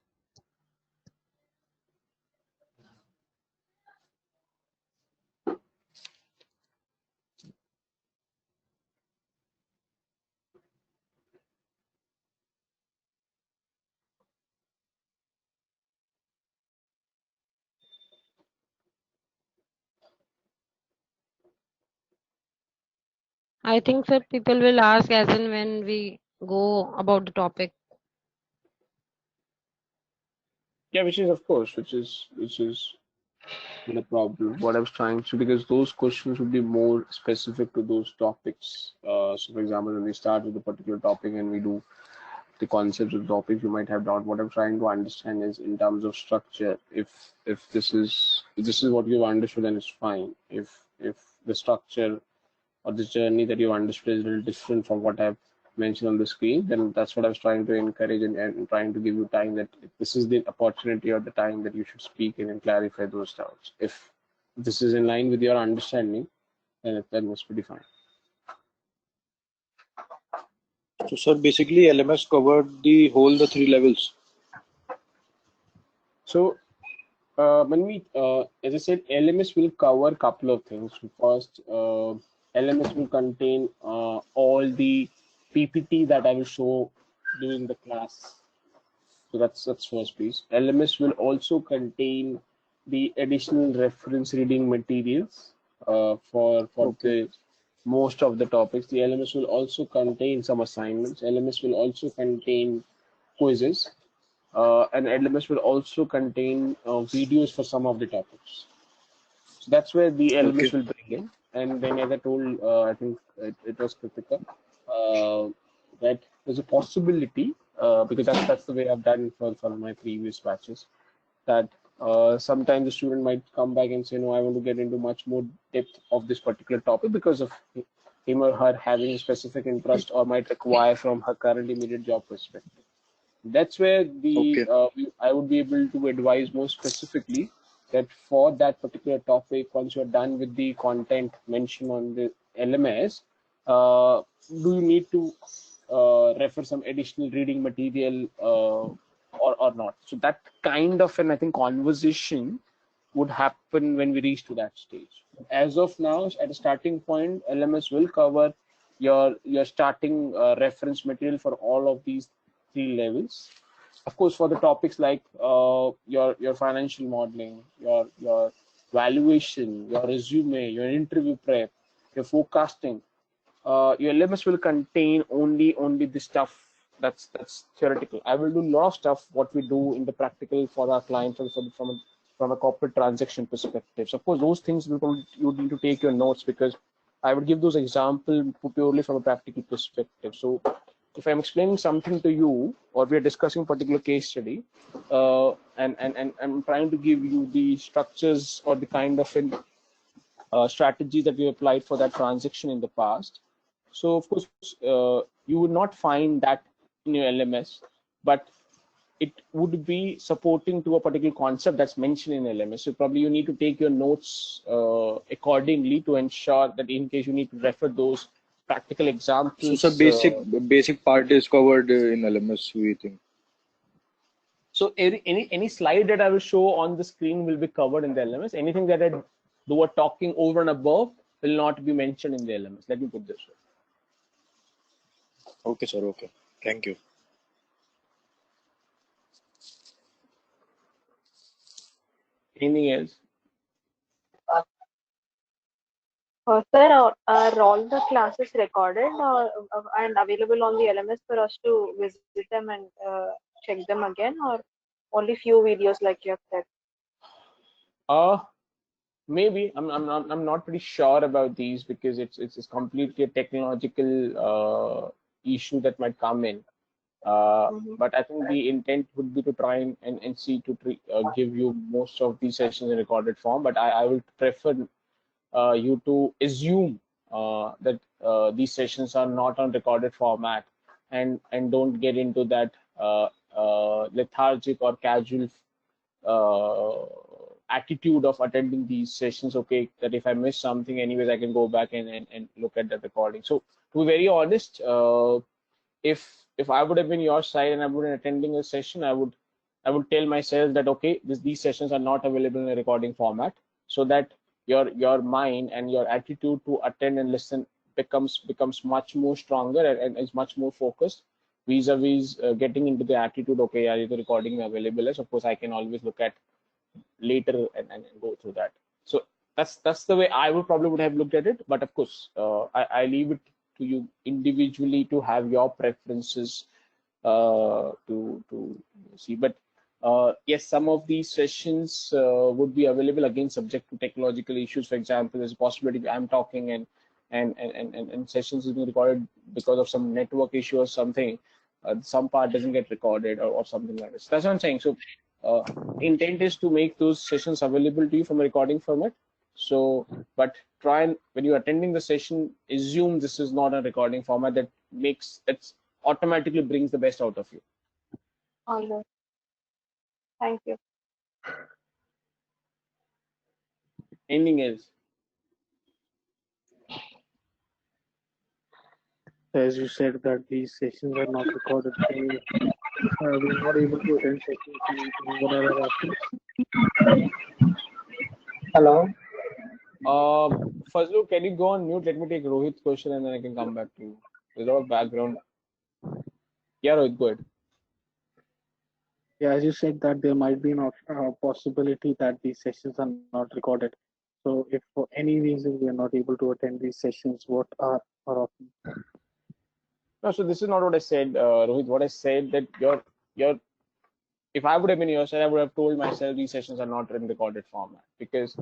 I think, sir, people will ask as and when we go about the topic.
Yeah, which is, of course, which is not a problem. What I was trying to, because those questions would be more specific to those topics. So for example, when we start with a particular topic and we do the concepts of the topic, you might have doubt. What I'm trying to understand is in terms of structure. If this is what you've understood, then it's fine. If the structure or the journey that you understood is a little different from what I've mentioned on the screen, then that's what I was trying to encourage and trying to give you time that this is the opportunity or the time that you should speak in and clarify those doubts. If this is in line with your understanding, then that was pretty fine.
So, sir, basically LMS covered the 3 levels.
So when we, as I said, LMS will cover a couple of things. First, LMS will contain all the PPT that I will show during the class. So that's first piece. LMS will also contain the additional reference reading materials for the most of the topics. The LMS will also contain some assignments. LMS will also contain quizzes. And LMS will also contain videos for some of the topics. So that's where the LMS will bring in. And then, as I told, I think it was Kritika, that there's a possibility, because that's the way I've done for my previous batches, that sometimes the student might come back and say, no, I want to get into much more depth of this particular topic because of him or her having a specific interest or might require from her current immediate job perspective. That's where the I would be able to advise more specifically that for that particular topic, once you're done with the content mentioned on the LMS, do you need to refer some additional reading material or not? So that kind of an, I think, conversation would happen when we reach to that stage. As of now, at a starting point, LMS will cover your starting reference material for all of these 3 levels. Of course, for the topics like your financial modeling, your valuation, your resume, your interview prep, your forecasting, your LMS will contain only the stuff that's theoretical. I will do a lot of stuff what we do in the practical for our clients from a corporate transaction perspective. So of course, those things you need to take your notes, because I would give those examples purely from a practical perspective. So if I'm explaining something to you, or we are discussing a particular case study, and I'm trying to give you the structures or the kind of strategy that we applied for that transaction in the past. So of course, you would not find that in your LMS, but it would be supporting to a particular concept that's mentioned in LMS. So probably you need to take your notes accordingly to ensure that in case you need to refer those practical examples.
So, basic part is covered in LMS, we think.
So any slide that I will show on the screen will be covered in the LMS. Anything that I do a talking over and above will not be mentioned in the LMS. Let me put this way.
Okay, sir. Okay. Thank you.
Anything else?
Sir, are all the classes recorded and available on the LMS for us to visit them and check them again, or only few videos like you have said?
Maybe I'm not pretty sure about these, because it's completely a technological issue that might come in. But I think the intent would be to try and see to give you most of these sessions in recorded form. But I would prefer you to assume that these sessions are not on recorded format, and don't get into that lethargic or casual attitude of attending these sessions. Okay, that if I miss something, anyways, I can go back and look at the recording. So to be very honest, if I would have been your side and I would have been attending a session, I would tell myself that okay, these sessions are not available in a recording format, so that your mind and your attitude to attend and listen becomes much more stronger and is much more focused vis-a-vis getting into the attitude, okay, yeah, the recording available is, of course I can always look at later and go through that. So that's the way I would have looked at it. But of course, I leave it to you individually to have your preferences to see. But yes, some of these sessions would be available, again subject to technological issues. For example, there's a possibility I'm talking and sessions is being recorded because of some network issue or something. Some part doesn't get recorded or something like this. That's what I'm saying. So intent is to make those sessions available to you from a recording format, So, but try and when you're attending the session, assume this is not a recording format that makes it automatically brings the best out of you.
All right. Thank you.
Anything else?
As you said that these sessions are not recorded, so we are not able to attend sessions. What are our options?
Hello.
Fazlu, can you go on mute? Let me take Rohit's question and then I can come back to you. There's a lot of background. Yeah, Rohit, go ahead.
Yeah, as you said that there might be an possibility that these sessions are not recorded. So if for any reason we are not able to attend these sessions, what are our options?
No, so this is not what I said, Rohit. What I said that your if I would have been your side, I would have told myself these sessions are not in recorded format because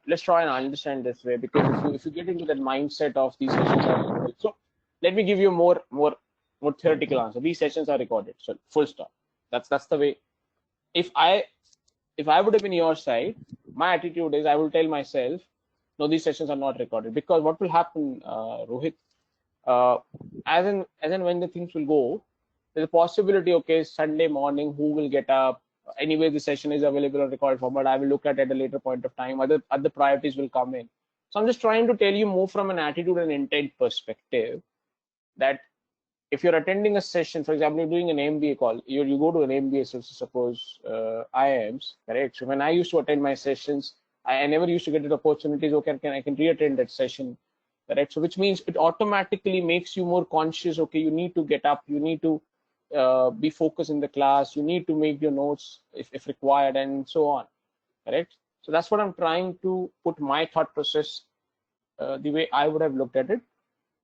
let's try and understand this way because if you get into that mindset of these sessions are recorded, so let me give you a more theoretical answer. These sessions are recorded, so full stop. That's the way. If I would have been your side, my attitude is I will tell myself, no, these sessions are not recorded because what will happen, Rohit, as in when the things will go, there's a possibility. Okay, Sunday morning, who will get up? Anyway, the session is available on recorded format. I will look at a later point of time. Other priorities will come in. So I'm just trying to tell you more from an attitude and intent perspective that if you're attending a session, for example, you're doing an MBA call, you go to an MBA, so suppose IIMs, correct? So when I used to attend my sessions, I never used to get the opportunities. Okay, I can re-attend that session, correct? So which means it automatically makes you more conscious. Okay, you need to get up, you need to be focused in the class, you need to make your notes if required, and so on, correct? So that's what I'm trying to put my thought process the way I would have looked at it.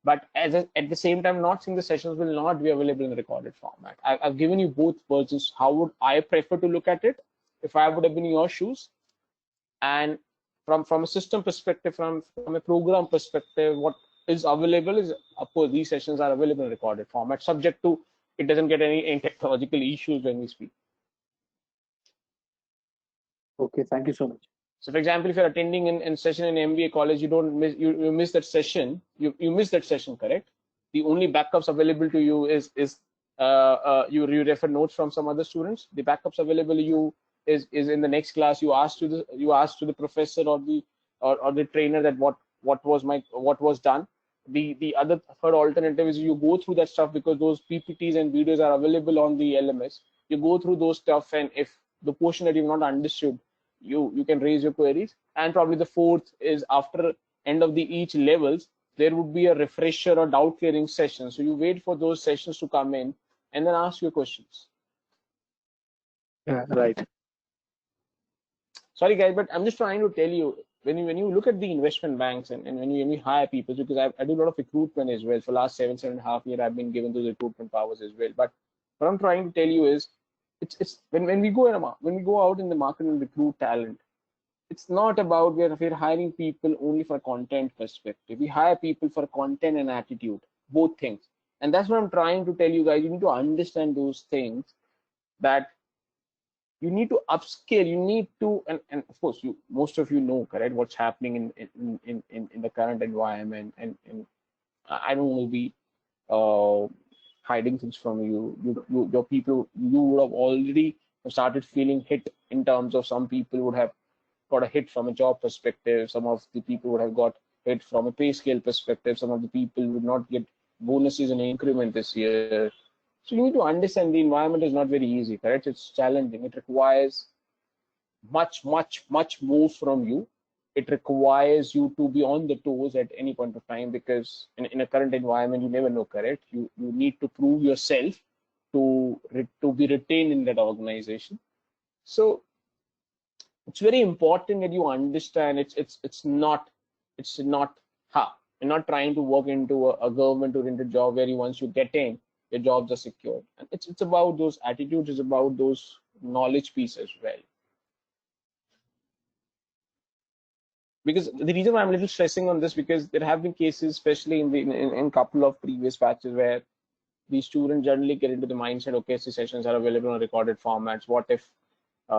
But at the same time, not saying the sessions will not be available in recorded format. I've given you both versions. How would I prefer to look at it if I would have been in your shoes? And from a system perspective, from a program perspective, what is available is, of course, these sessions are available in recorded format, subject to it doesn't get any technological issues when we speak.
Okay, thank you so much.
So, for example, if you're attending in session in MBA college, you don't miss you miss that session. You miss that session, correct? The only backups available to you is you refer notes from some other students. The backups available to you is in the next class. You ask to the professor or the trainer that what was done. The other third alternative is you go through that stuff because those PPTs and videos are available on the LMS. You go through those stuff, and if the portion that you've not understood, you can raise your queries. And probably the fourth is after end of the each levels, there would be a refresher or doubt clearing session. So you wait for those sessions to come in and then ask your questions.
Yeah, right.
Sorry guys, but I'm just trying to tell you, when you look at the investment banks and when you hire people, because I do a lot of recruitment as well. For last 7.5 years, I've been given those recruitment powers as well. But what I'm trying to tell you is, it's when we go out in the market and recruit talent, it's not about we're hiring people only for content perspective. We hire people for content and attitude, both things. And that's what I'm trying to tell you guys. You need to understand those things, that you need to upscale. You need to, and of course, most of you know, correct, what's happening in the current environment. And I don't want to be hiding things from you. Your people, you would have already started feeling hit in terms of some people would have got a hit from a job perspective. Some of the people would have got hit from a pay scale perspective. Some of the people would not get bonuses and increment this year. So you need to understand the environment is not very easy, correct? It's challenging. It requires much more from you. It requires you to be on the toes at any point of time, because in a current environment, you never know, correct? You need to prove yourself to be retained in that organization. So it's very important that you understand it's not you're not trying to work into a government oriented job where once you get in, your jobs are secured. And it's about those attitudes, it's about those knowledge pieces as well. Because the reason why I'm a little stressing on this, because there have been cases, especially in couple of previous batches, where the students generally get into the mindset, okay, so sessions are available on recorded formats. What if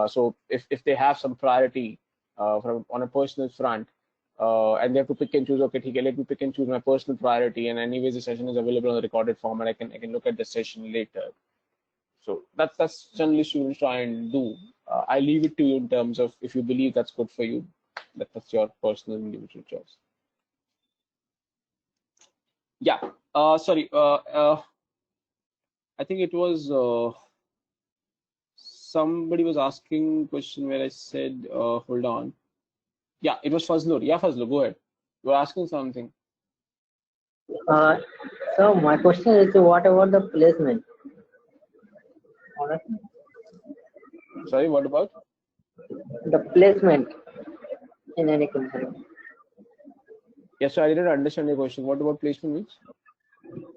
so if they have some priority, on a personal front, and they have to pick and choose. Okay, let me pick and choose my personal priority, and anyways, the session is available on the recorded format. I can look at the session later. So that's generally students try and do. I leave it to you in terms of if you believe that's good for you. That's your personal individual choice. Yeah. Sorry. I think it was somebody was asking question where I said, hold on. Yeah, it was Fazlur. Yeah, Fazlur, go ahead. You were asking something.
So my question is, what about the placement?
Sorry, what about?
The placement in any company.
Yeah, so I didn't understand your question. What about placement means?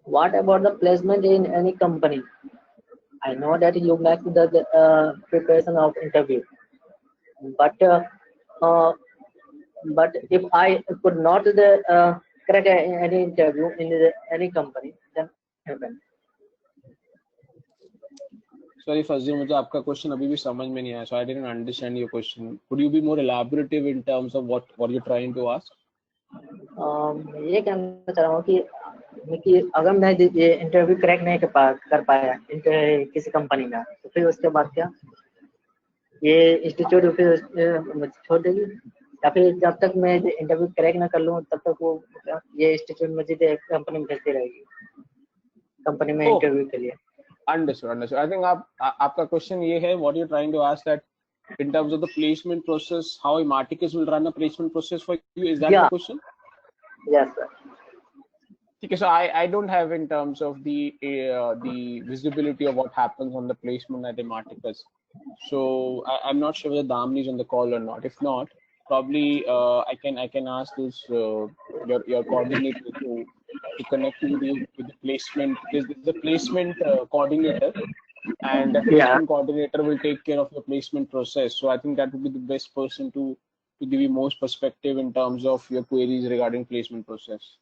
What about the placement in any company? I know that you make the preparation of interview, but uh, but if I could not crack any interview in any company, then happen.
Sorry, Fazlur, मुझे आपका question अभी भी समझ में नहीं आया. So I didn't understand your question. Could you be more elaborative in terms of what you're trying to ask?
ये कहना चाह रहा हूँ कि अगर मैं ये इंटरव्यू क्रैक नहीं कर पाया किसी कंपनी का, तो फिर उसके बाद क्या ये इंस्टीट्यूट फिर छोड़ देगी, या फिर जब तक मैं इंटरव्यू क्रैक ना कर लूँ तब तक वो ये इंस्टीट्यूट मुझे कंपनी में भेजती रहेगी, कंपनी में इंटरव्यू के लिए.
Understood. I think आपका question ये है, what you're trying to ask that in terms of the placement process, how Ematicus will run a placement process for you. Is that the question?
Yes, sir.
Okay, so I don't have in terms of the visibility of what happens on the placement at Ematicus. So I'm not sure whether Damni is on the call or not. If not, probably I can ask this your coordinator to connect you with the placement, because this is the placement coordinator, and the placement coordinator will take care of your placement process. So I think that would be the best person to give you most perspective in terms of your queries regarding placement process.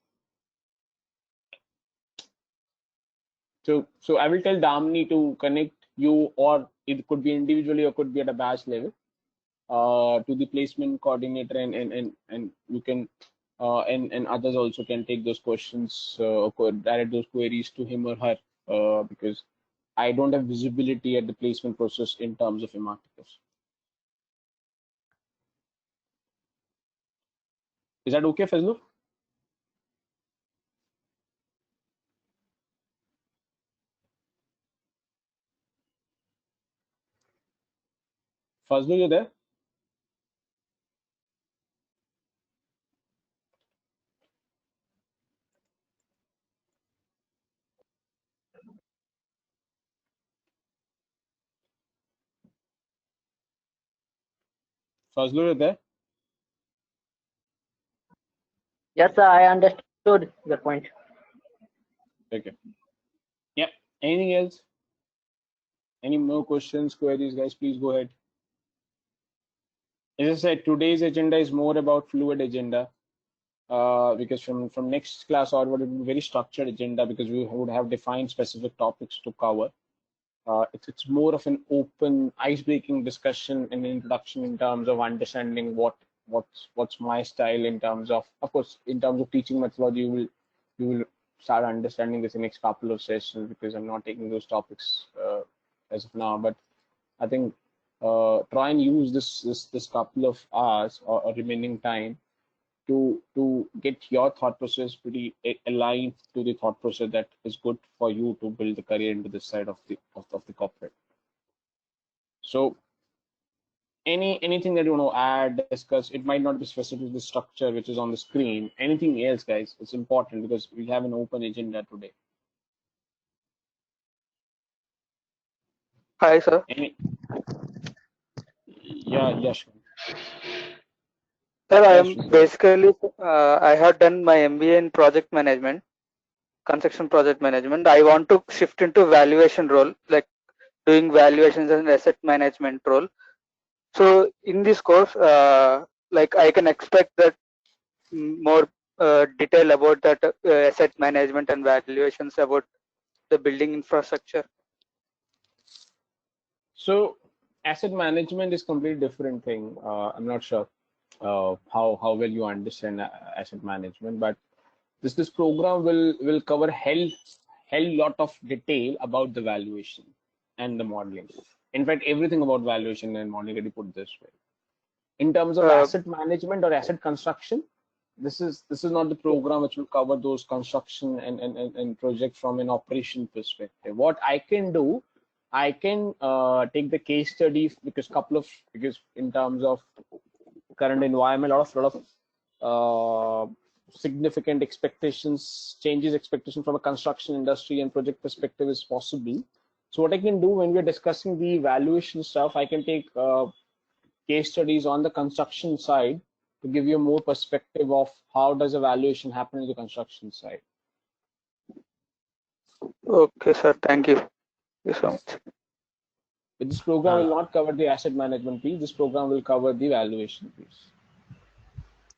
So I will tell Damni to connect you, or it could be individually or could be at a batch level, to the placement coordinator, and you can and others also can take those questions or direct those queries to him or her, because I don't have visibility at the placement process in terms of Ematicus. Is that okay, Fazlur? Fazlur, you there? Fazlur, you there?
Yes, sir, I understood your point.
Okay. Yeah. Anything else? Any more questions, queries, guys? Please go ahead. As I said, today's agenda is more about fluid agenda, because from next class onward, it will be very structured agenda, because we would have defined specific topics to cover. It's more of an open, ice-breaking discussion and introduction in terms of understanding what's my style in terms of course, in terms of teaching methodology. You will start understanding this in the next couple of sessions, because I'm not taking those topics as of now. But I think try and use this couple of hours or remaining time to get your thought process pretty aligned to the thought process that is good for you to build the career into this side of the corporate. So anything that you want to add, discuss, it might not be specific to the structure which is on the screen. Anything else, guys, it's important because we have an open agenda today.
Hi, sir.
Yeah, sure.
Sir, I am basically, I have done my MBA in project management, construction project management. I want to shift into valuation role, like doing valuations and asset management role. So in this course, like I can expect that more detail about that asset management and valuations about the building infrastructure.
So asset management is completely different thing. I'm not sure. how well you understand asset management. But this program will cover hell lot of detail about the valuation and the modeling. In fact, everything about valuation and modeling, let me put this way. In terms of
Uh,
asset management or asset construction, this is not the program which will cover those construction and project from an operation perspective. What I can do, I can take the case study, because in terms of current environment, lot of significant expectations, changes expectation from a construction industry and project perspective is possible. So what I can do when we're discussing the valuation stuff, I can take case studies on the construction side to give you more perspective of how does a valuation happen in the construction side.
okay, sir. Thank you. Thank you so much.
But this program will not cover the asset management piece. This program will cover the valuation piece.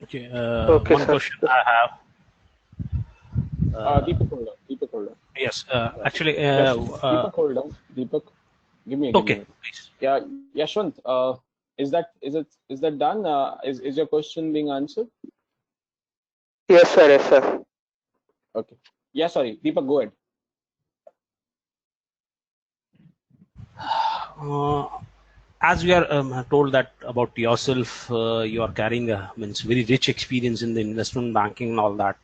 Okay.
Okay,
One
sir.
question I have.
Deepak, hold on. Deepak, hold on.
Yes. Actually.
Deepak, hold on. Deepak, give me a
Okay,
minute.
please.
Yeah, Yashwant, is that done? Is your question being answered?
Yes, sir. Yes, sir.
Okay. Yeah, sorry. Deepak, go ahead.
As we are told that about yourself, you are carrying a means very rich experience in the investment banking and all that.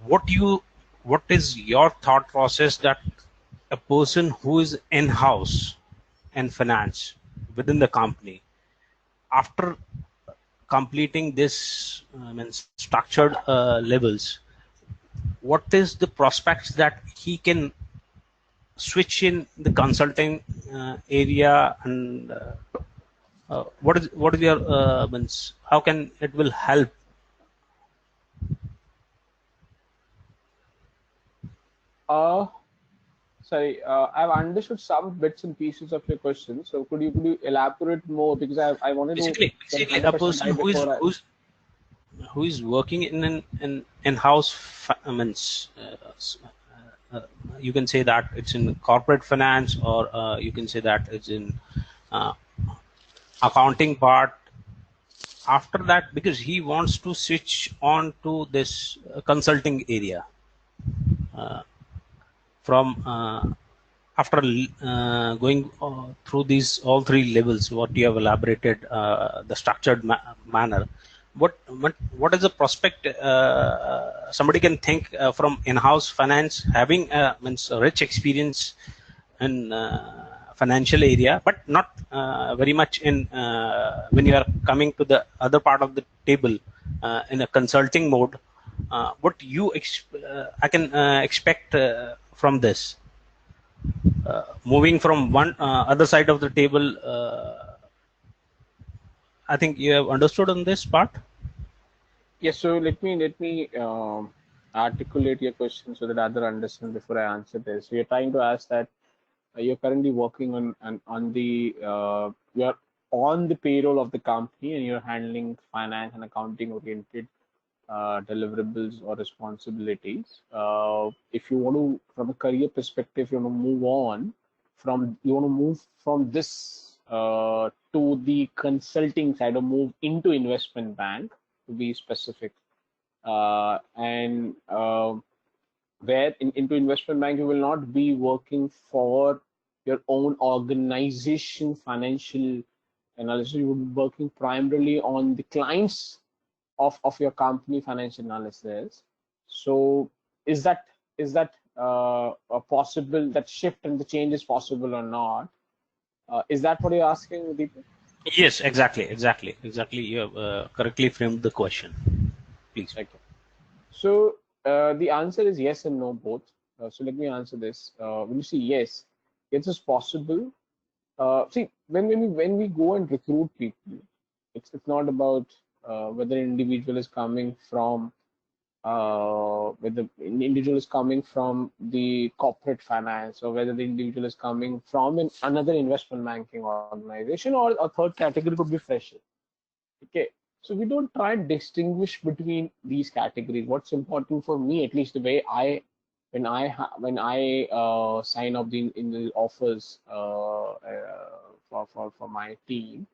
What is your thought process that a person who is in-house and finance within the company, after completing this means structured levels, what is the prospects that he can switch in the consulting area, and what is your means, how can it will help?
Sorry, I've understood some bits and pieces of your question. So could you elaborate more, because I wanted to
Basically
get
a
100%
person
right before I.
who is working in an in-house means you can say that it's in corporate finance, or you can say that it's in uh, accounting part. After that, because he wants to switch on to this consulting area, from after going through these all three levels what you have elaborated, the structured manner, what is the prospect somebody can think from in-house finance, having means a rich experience in financial area, but not very much in when you are coming to the other part of the table in a consulting mode. What you I can expect from this, moving from one other side of the table. I think you have understood on this part.
Yes. So let me articulate your question so that other understand before I answer this. So you're trying to ask that you're currently working on the you're on the payroll of the company and you're handling finance and accounting oriented deliverables or responsibilities. If you want to, from a career perspective, you want to move on you want to move from this to the consulting side, or move into investment bank to be specific. And where into investment bank, you will not be working for your own organization financial analysis. You will be working primarily on the clients of your company financial analysis. So is that a possible, that shift and the change is possible or not? Is that what you're asking, Deepak?
Yes, exactly. You have correctly framed the question. Please.
Okay. So the answer is yes and no both. So let me answer this. When you say yes, it is possible. See, when we go and recruit people, it's not about whether an individual is coming from whether the individual is coming from the corporate finance, or whether the individual is coming from another investment banking organization, or a third category could be fresher. Okay, so we don't try and distinguish between these categories. What's important for me, at least the way I, when I sign up in the offers for my team,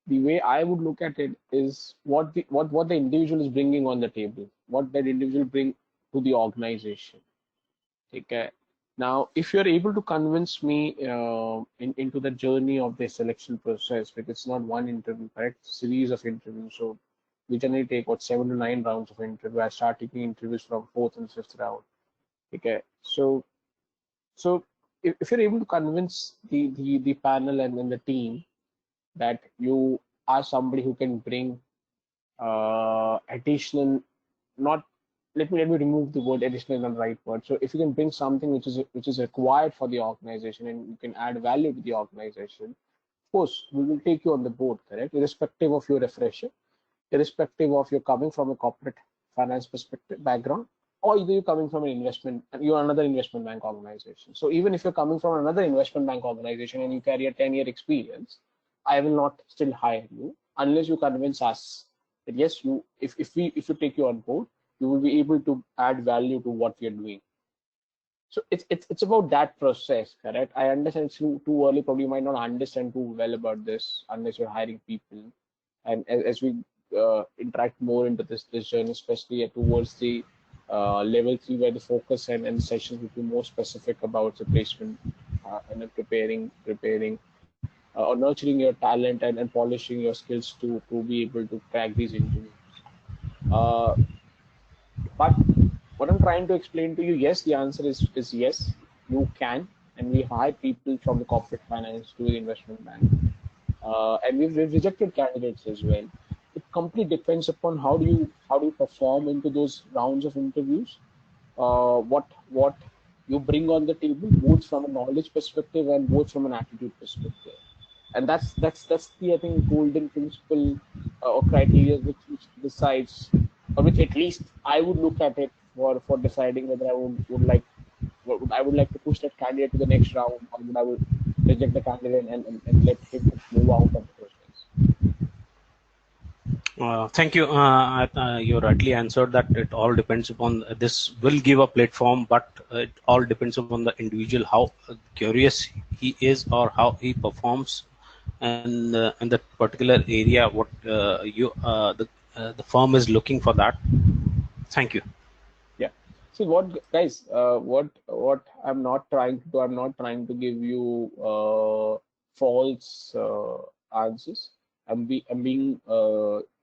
the way I would look at it is what the individual is bringing on the table, what that individual bring to the organization. Okay. Now, if you're able to convince me into the journey of the selection process, because it's not one interview, correct? Series of interviews. So we generally take what 7 to 9 rounds of interview. I start taking interviews from fourth and fifth round. Okay. So if you're able to convince the panel and the team that you are somebody who can bring additional, not let me remove the word additional is not the right word. So if you can bring something which is required for the organization and you can add value to the organization, of course we will take you on the board, correct? Irrespective of your refresher, irrespective of you're coming from a corporate finance perspective background, or either you're coming from an investment, you're another investment bank organization. So even if you're coming from another investment bank organization and you carry a 10-year experience, I will not still hire you unless you convince us that yes, if you take you on board, you will be able to add value to what we are doing. So it's about that process, correct? I understand it's too early. Probably you might not understand too well about this unless you're hiring people. And as we interact more into this journey, especially towards the level 3, where the focus and sessions will be more specific about the placement and then preparing or nurturing your talent and polishing your skills to be able to crack these interviews. But what I'm trying to explain to you, yes, the answer is yes, you can, and we hire people from the corporate finance to the investment bank, and we've rejected candidates as well. It completely depends upon how do you perform into those rounds of interviews, what you bring on the table, both from a knowledge perspective and both from an attitude perspective. And that's the, I think, golden principle or criteria which decides, or which at least I would look at it for deciding whether I would like to push that candidate to the next round, or would I would reject the candidate and let him move out of the process.
Thank you. You rightly answered that it all depends upon, this will give a platform, but it all depends upon the individual, how curious he is or how he performs in that particular area, what the firm is looking for that. Thank you.
Yeah. See what guys, what I'm not trying to do, I'm not trying to give you false answers. I'm being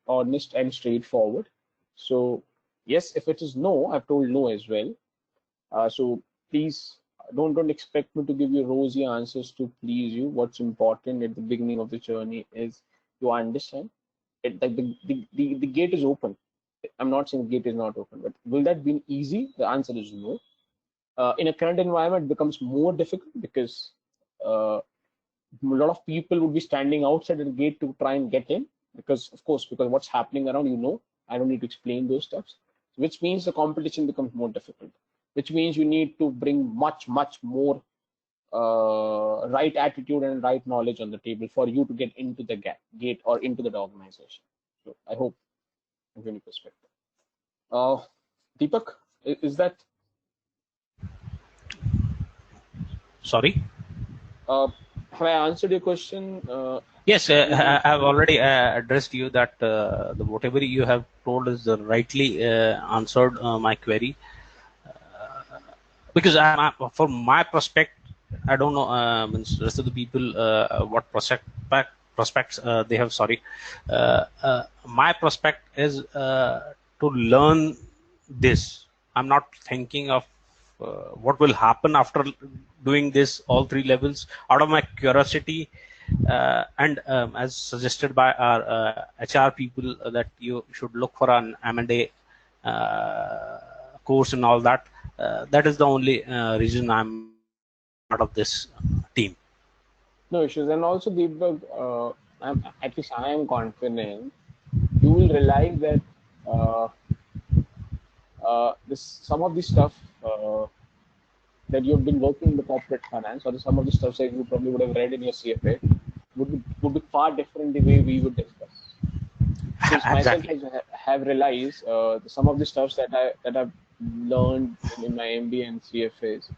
honest and straightforward. So yes, if it is no, I've told no as well. So please don't expect me to give you rosy answers to please you. What's important at the beginning of the journey is you understand it, like the gate is open. I'm not saying the gate is not open, but will that be easy? The answer is no. In a current environment, it becomes more difficult because a lot of people would be standing outside the gate to try and get in. Because of course, because what's happening around, I don't need to explain those stuffs. Which means the competition becomes more difficult. Which means you need to bring much more right attitude and right knowledge on the table for you to get into the gate or into the organization. So I hope I'm giving you perspective. Deepak, is that?
Sorry.
Have I answered your question?
Yes, I have already addressed you that whatever you have told is rightly answered my query. Because from my prospect, I don't know rest of the people what prospects they have. Sorry, my prospect is to learn this. I'm not thinking of what will happen after doing this all 3 levels. Out of my curiosity, and as suggested by our HR people, that you should look for an M&A course and all that. That is the only reason I'm part of this team.
No issues. And also, Deepak, at least I am confident you will realize that some of the stuff that you've been working in the corporate finance, or some of the stuff that you probably would have read in your CFA, would be far different the way we would discuss. Because
Exactly.
myself have realized some of the stuff that I've learned in my MBA and CFAs,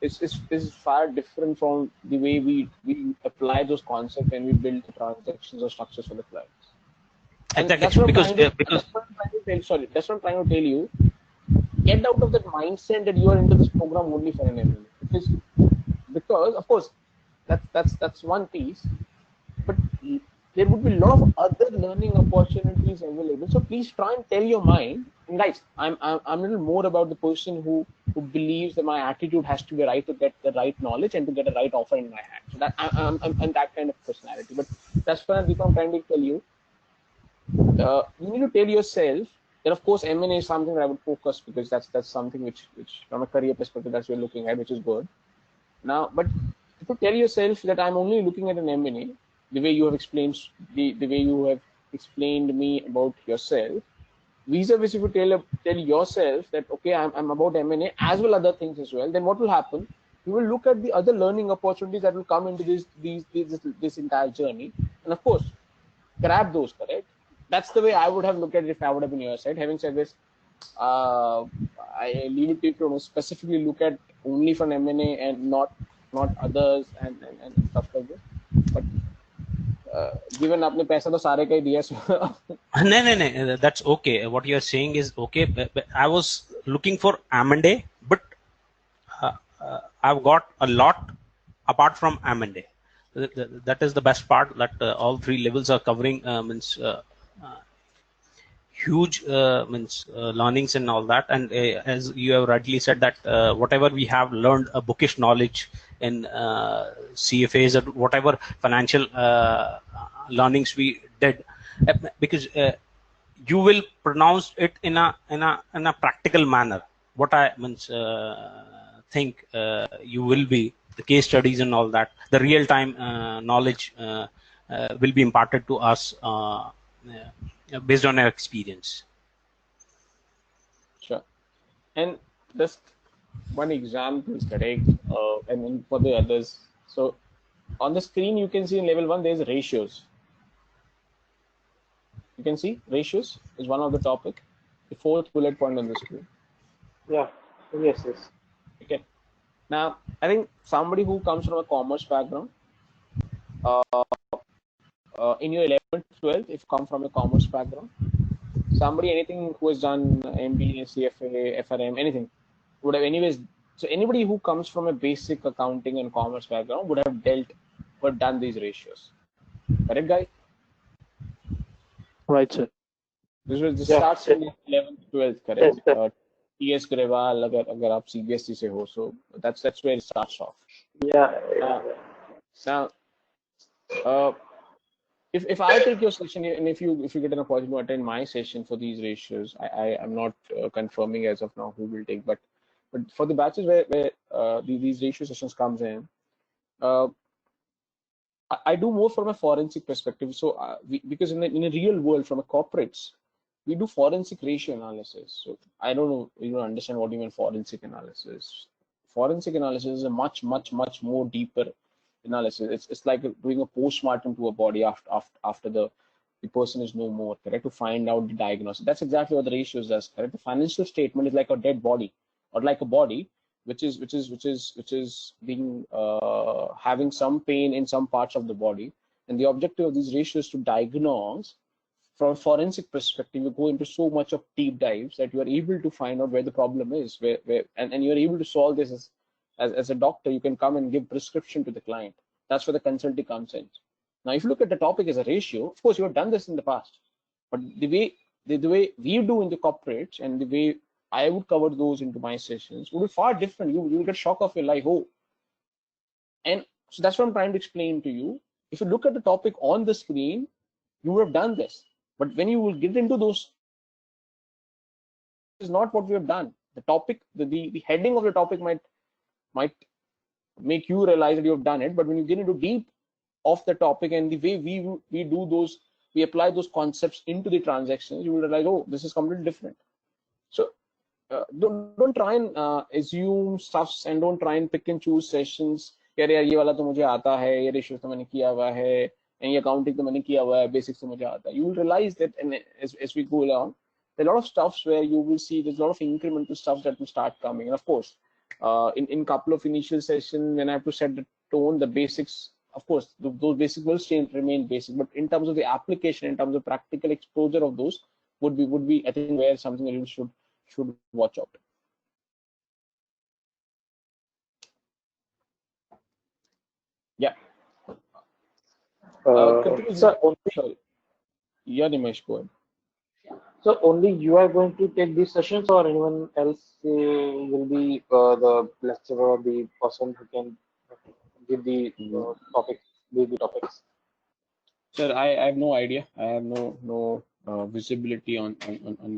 is far different from the way we apply those concepts when we build the transactions or structures for the clients. And
Exactly,
that's what I'm
because
trying to, that's what I'm trying to tell, sorry, that's what I'm trying to tell you. Get out of that mindset that you are into this program only for an MLA. Because of course that's one piece, but there would be a lot of other learning opportunities available. So please try and tell your mind. And guys, I'm a little more about the person who believes that my attitude has to be right to get the right knowledge and to get a right offer in my hand. So that I'm that kind of personality. But that's what I'm trying to tell you. You need to tell yourself that of course M&A is something that I would focus, because that's something which from a career perspective that's what you're looking at, which is good. Now, but if you tell yourself that I'm only looking at an M&A, the way you have explained, the way you have explained me about yourself, vis-a-vis if you tell yourself that okay, I'm about M&A as well other things as well, then what will happen? You will look at the other learning opportunities that will come into this entire journey, and of course, grab those. Correct? That's the way I would have looked at it if I would have been your side. Having said this, I leave it to you to specifically look at only from M&A and not others and stuff like this. But given आपने पैसा तो सारे का ही दिया,
no, that's okay. What you're saying is okay. But I was looking for M&A, but I've got a lot apart from M&A. That is the best part, that all three levels are covering means huge learnings and all that. And as you have rightly said that whatever we have learned a bookish knowledge in CFAs or whatever financial learnings we did, because you will pronounce it in a practical manner. What I think you will be the case studies and all that, the real time knowledge will be imparted to us based on our experience.
Sure. And just one example, correct? And then for the others, so on the screen you can see in level 1 there's ratios. You can see ratios is one of the topic, the fourth bullet point on the screen.
Yeah. Yes.
Okay. Now I think somebody who comes from a commerce background, in your 11th, 12th, if you come from a commerce background, somebody anything who has done MBA, CFA, FRM, anything would have anyways. So anybody who comes from a basic accounting and commerce background would have done these ratios. Correct, guys?
Right, sir.
This starts in 11th, 12th, correct?
Yes,
TS Grewal, अगर आप CBSE से हो, so that's where it starts off.
Yeah.
Now, if I take your session and if you get an opportunity to attend my session for these ratios, I am not confirming as of now who will take, but for the batches where these ratio sessions comes in, I do more from a forensic perspective. So because in a real world, from a corporates, we do forensic ratio analysis. So I don't know, you don't understand what you mean forensic analysis. Forensic analysis is a much more deeper analysis. It's like doing a postmortem to a body after the person is no more, correct, to find out the diagnosis. That's exactly what the ratios does, correct. The financial statement is like a dead body, or like a body which is being having some pain in some parts of the body, and the objective of these ratios is to diagnose. From a forensic perspective, you go into so much of deep dives that you are able to find out where the problem is, and you're able to solve this as a doctor. You can come and give prescription to the client. That's where the consulting comes in. Now, if you look at the topic as a ratio, of course, you have done this in the past, but the way we do in the corporates and the way I would cover those into my sessions would be far different. You will get shock of your life. Oh, and so that's what I'm trying to explain to you. If you look at the topic on the screen, you would have done this. But when you will get into those, is not what we have done. The topic, the heading of the topic might make you realize that you have done it. But when you get into deep of the topic and the way we do those, we apply those concepts into the transactions, you will realize, oh, this is completely different. So don't try and assume stuffs, and don't try and pick and choose sessions. यार ये वाला तो मुझे आता है, ये ratio तो मैंने किया हुआ है, ये अकाउंटिंग तो मैंने किया हुआ है, बेसिक्स तो मुझे आता है. You will realize that, and as we go along, there are a lot of stuffs where you will see there's a lot of incremental stuff that will start coming. And of course, in couple of initial sessions when I have to set the tone, the basics, of course, those basics will remain basic, but in terms of the application, in terms of practical exposure of those, would be I think where something that you should watch out. Yeah.
So only,
Sorry. Yeah, Nimesh, go ahead.
so only you are going to take these sessions, or anyone else will be the lecturer or the person who can give the topics, lead the topics?
Sir, I have no idea. I have no visibility on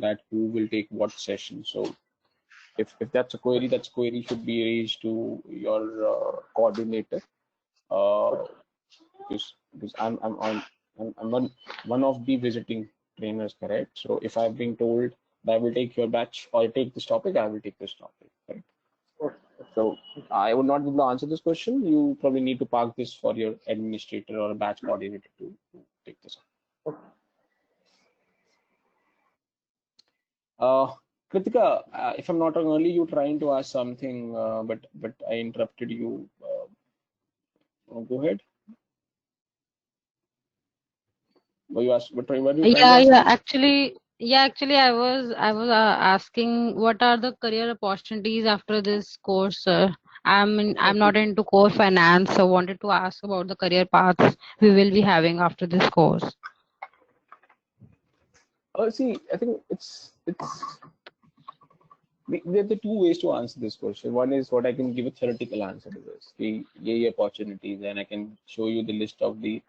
that who will take what session. So if that's a query should be raised to your coordinator. Because I'm one of the visiting trainers, correct? So if I've been told that I will take your batch or take this topic, I will take this topic, right? So I would not be able to answer this question. You probably need to park this for your administrator or a batch coordinator to take this up. Kritika, if I'm not wrong, early you trying to ask something, but I interrupted you. Go ahead. Were you trying to ask?
Actually, I was asking what are the career opportunities after this course, sir? I'm not into core finance, so wanted to ask about the career paths we will be having after this course.
See, I think there are the two ways to answer this question. One is what I can give a theoretical answer to this, the EA opportunities, and I can show you the list of the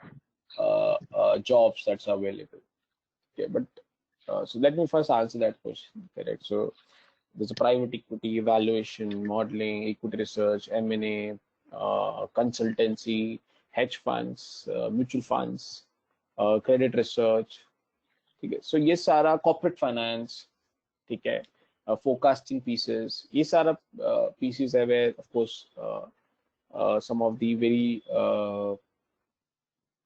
jobs that's available. Okay, but so let me first answer that question. Correct. So there's a private equity, evaluation, modeling, equity research, M&A, consultancy, hedge funds, mutual funds, credit research. Okay. So ये सारा corporate finance, ठीक है, forecasting pieces, ये सारा pieces है where of course some of the very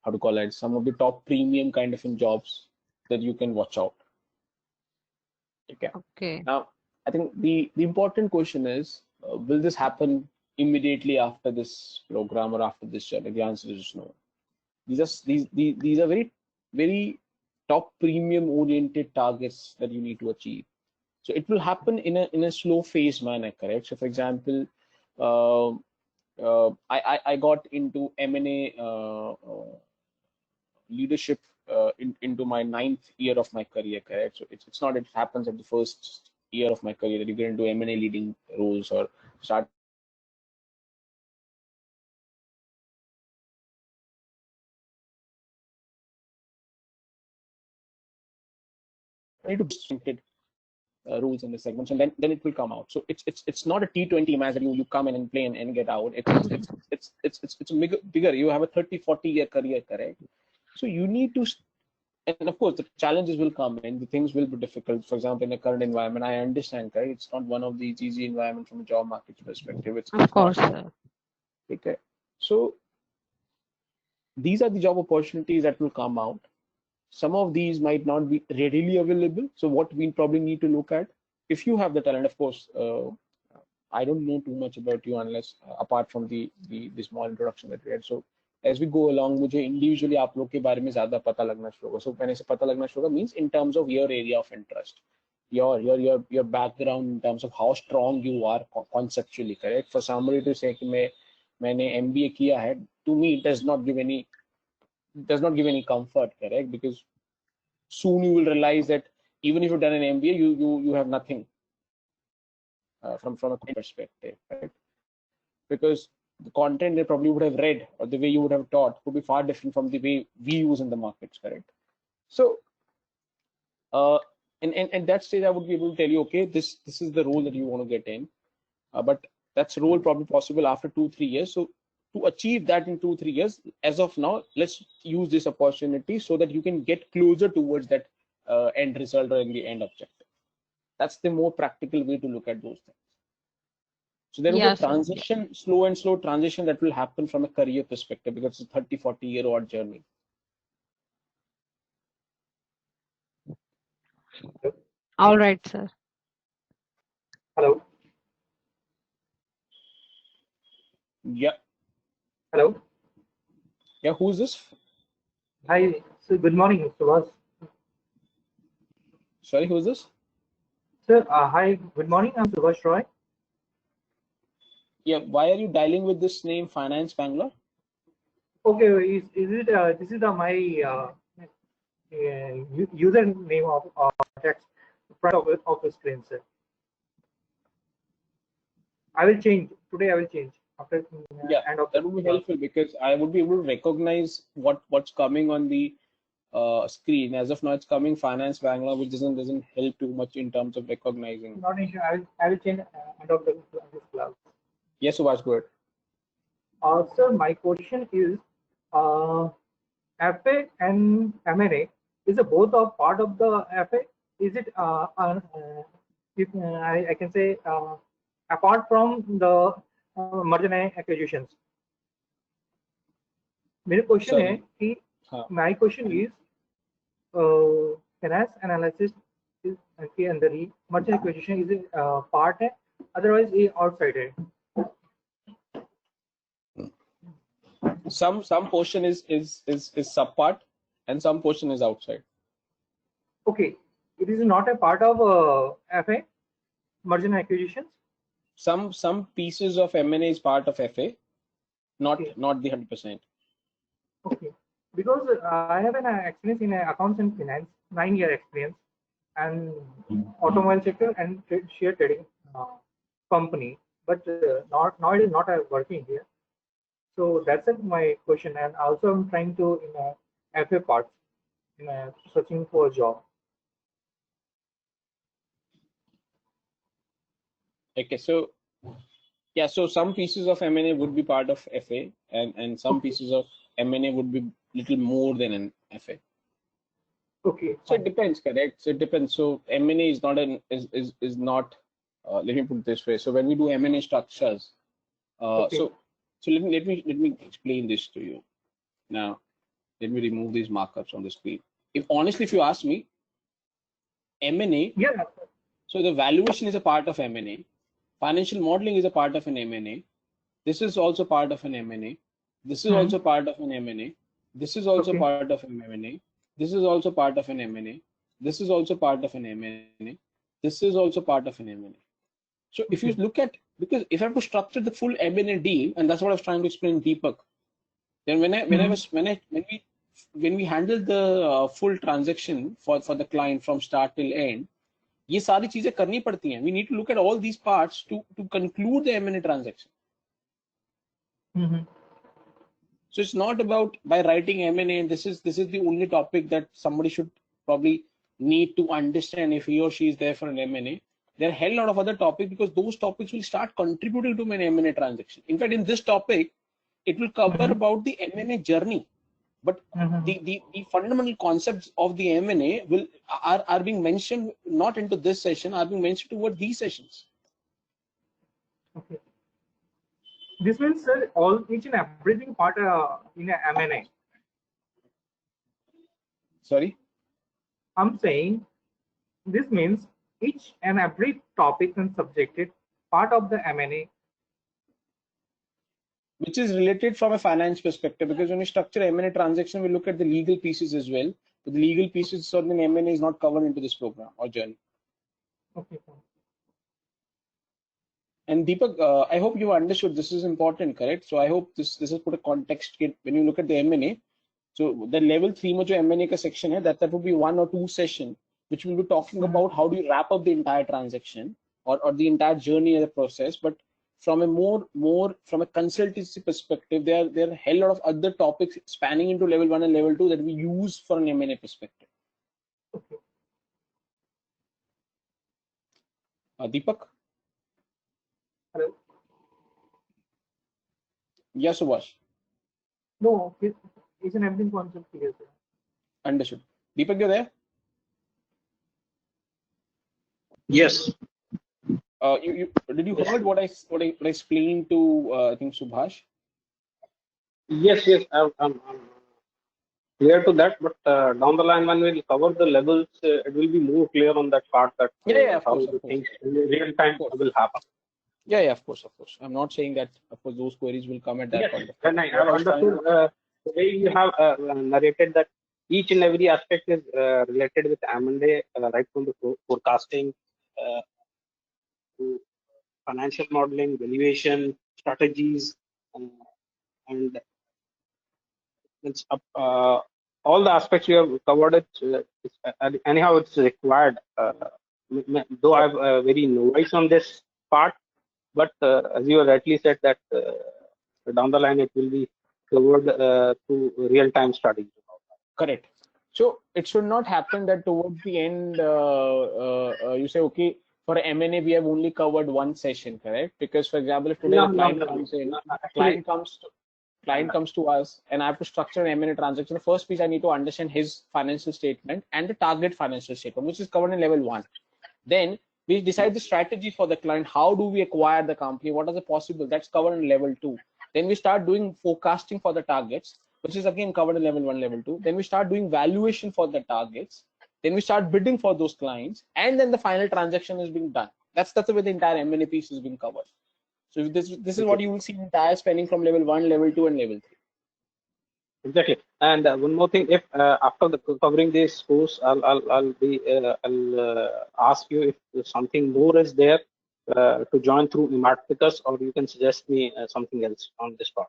how to call it, some of the top premium kind of jobs that you can watch out. Okay.
Okay.
Now, I think the important question is, will this happen immediately after this program or after this journey? The answer is no. These are very top premium oriented targets that you need to achieve. So it will happen in a slow phase manner, correct? So for example, I got into M&A leadership into my 9th year of my career, correct? So it's not, it happens at the first year of my career that you get into M&A leading roles or start need to rules in the segments, and then it will come out. So it's not a T20 match that you come in and play and get out. It's bigger. You have a 30-40 year career, correct? So you need to, and of course the challenges will come in, the things will be difficult. For example, in the current environment, I understand, correct? It's not one of these easy environment from a job market perspective. It's
Of course,
not.
sir.
Okay. So these are the job opportunities that will come out. Some of these might not be readily available. So what we probably need to look at, if you have the talent, of course, I don't know too much about you unless apart from the small introduction that we had. So as we go along, मुझे individually आप लोग के बारे में ज़्यादा पता लगना शुरू होगा. So when I say पता लगना शुरू होगा means in terms of your area of interest, your background in terms of how strong you are conceptually, correct? For somebody to say कि मैंने MBA किया है, to me it does not give any comfort, correct? Because soon you will realize that even if you've done an MBA, you have nothing from a perspective, right? Because the content they probably would have read or the way you would have taught would be far different from the way we use in the markets, correct? So in that stage, I would be able to tell you, okay, this is the role that you want to get in, but that's role probably possible after 2-3 years. So to achieve that in 2-3 years, as of now, let's use this opportunity so that you can get closer towards that end result or in the end objective. That's the more practical way to look at those things. So there will be a transition, slow transition that will happen from a career perspective because it's a 30-40 year old journey.
All right, sir.
Hello.
Yeah.
Hello.
Yeah, who's this?
Hi. So good morning, Subhas.
Sorry, who's this?
Sir, hi. Good morning. I'm Subhash Roy.
Yeah, why are you dialing with this name, Finance Bangalore?
Okay, is it this is my username of text front of the screen, sir. I will change today. I will change after
Yeah,
end of
that
the
would be
class.
helpful because I would be able to recognize what's coming on the screen. As of now, it's coming Finance Bangalore, which doesn't help too much in terms of recognizing.
Not an issue. I will change end of this class.
Yes, Subhash, go ahead.
Sir, my question is, FA and M&A, is it both a part of the FA? Is it, if I can say, apart from the merger and acquisitions? मेरा question है कि my question is, finance analysis is के अंदर ही merger and acquisition is a part है, otherwise ये outside है.
Some portion is sub part and some portion is outside.
Okay, it is not a part of FA, merger and acquisitions.
Some pieces of M&A is part of FA, not the 100%.
Okay, because I have an experience in accounts and finance, 9-year experience, and automobile sector and share trading company, but now it is not working here. So that's my question, and also I'm trying to in a FA part, in searching for a job.
Okay, so yeah, so some pieces of M&A would be part of FA, and some pieces of M&A would be little more than an FA.
Okay.
So it depends, correct? So it depends. So M&A is not is not. Let me put it this way. So when we do M&A structures, so let me explain this to you. Now, let me remove these markups on the screen. If you ask me, M&A.
Yeah.
So the valuation is a part of M&A. Financial modeling is a part of an M&A. This is also part of an M&A. This is also part of an M&A. This is also part of an M&A. This is also part of an M&A. This is also part of an M&A. This is also part of an M&A. So if you look at, because if I have to structure the full M&A deal, and that's what I was trying to explain, Deepak, then when we handle the full transaction for the client from start till end, ये सारी चीजें करनी पड़ती हैं. We need to look at all these parts to conclude the M&A transaction. So it's not about by writing M&A, and this is the only topic that somebody should probably need to understand if he or she is there for an M&A. There are a hell lot of other topics, because those topics will start contributing to an M&A transaction. In fact, in this topic, it will cover about the M&A journey. But the fundamental concepts of the M&A are being mentioned not into this session, are being mentioned toward these sessions.
Okay. This means, sir, each and everything part in a M&A.
Sorry?
I'm saying this means each and every topic and subject is part of the M&A.
Which is related from a finance perspective, because when we structure M&A transaction, we look at the legal pieces as well. But the legal pieces of the M&A is not covered into this program or journey.
Okay.
And Deepak, I hope you understood this is important, correct? So I hope this has put a context when you look at the M&A. So the level 3 में जो M&A का section है, that would be 1 or 2 session, which will be talking about how do you wrap up the entire transaction or the entire journey of the process. But from a more from a consultancy perspective, there are a hell lot of other topics spanning into level 1 and level 2 that we use for an M&A perspective.
Okay.
Deepak?
Hello?
Yes, Subhash.
No, it's an everything concept here, sir.
Understood. Deepak, you're there?
Yes.
Did you heard what I explained to I think Subhash?
Yes, I'm clear to that, but down the line when we'll cover the levels, it will be more clear on that part that
of
how
course,
the things in real time will happen.
Yeah, of course, of course. I'm not saying that, of course, those queries will come at that
Yes,
point of time.
and I
What
have
is fine?
understood the way you have narrated that each and every aspect is related with M&A, right from the forecasting to financial modeling, valuation, strategies, um, and it's all the aspects you have covered. Anyhow, it's required. Though
Correct.
I've very novice on this part, but as you rightly said that down the line it will be covered through real-time studies.
Correct. So it should not happen that towards the end, you say, okay, for M&A, we have only covered one session, correct? Because, for example, if today
No,
the
no,
client
no,
comes in,
no. Actually,
client comes to, client comes to us, and I have to structure an M&A transaction. The first piece I need to understand his financial statement and the target financial statement, which is covered in level 1. Then we decide the strategy for the client. How do we acquire the company? What are the possible? That's covered in level 2. Then we start doing forecasting for the targets, which is again covered in level 1, level 2. Then we start doing valuation for the targets. Then we start bidding for those clients, and then the final transaction is being done. That's the way the entire M&A piece is being covered. So this is what
okay.
you will see entire spending from level 1, level 2, and level 3.
Exactly. And one more thing, if after the covering this course, I'll ask you if something more is there to join through Ematicus, or you can suggest me something else on this part.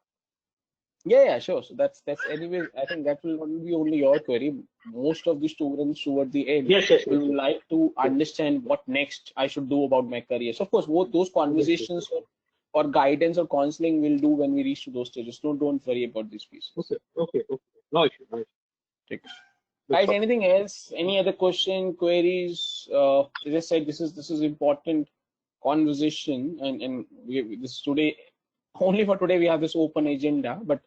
Yeah, sure. So that's anyway. I think that will not be only your query. Most of the students toward the end
Yes.
will like to
Yes,
understand what next I should do about my career. So of course, both those
yes.
conversations or guidance or counseling will do when we reach to those stages. Don't worry about these pieces.
Okay. No issue.
Take it.
That's
Guys,
all.
anything else? Any other question, queries? As I said, this is important conversation, and this today only for today we have this open agenda, but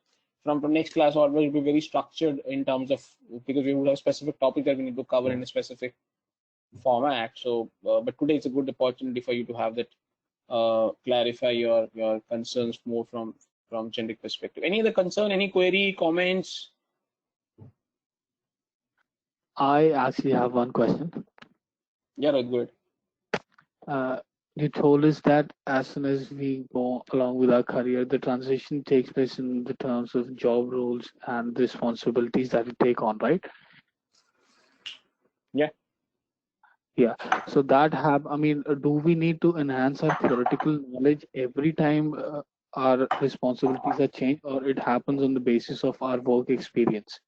from next class onwards will be very structured in terms of, because we would have specific topics that we need to cover in a specific format. So, but today it's a good opportunity for you to have that clarify your concerns more from generic perspective. Any other concern? Any query, comments?
I actually have one question.
Yeah, right, good.
You told us that as soon as we go along with our career, the transition takes place in the terms of job roles and the responsibilities that we take on, right?
Yeah.
Yeah. So do we need to enhance our theoretical knowledge every time our responsibilities are changed, or it happens on the basis of our work experience?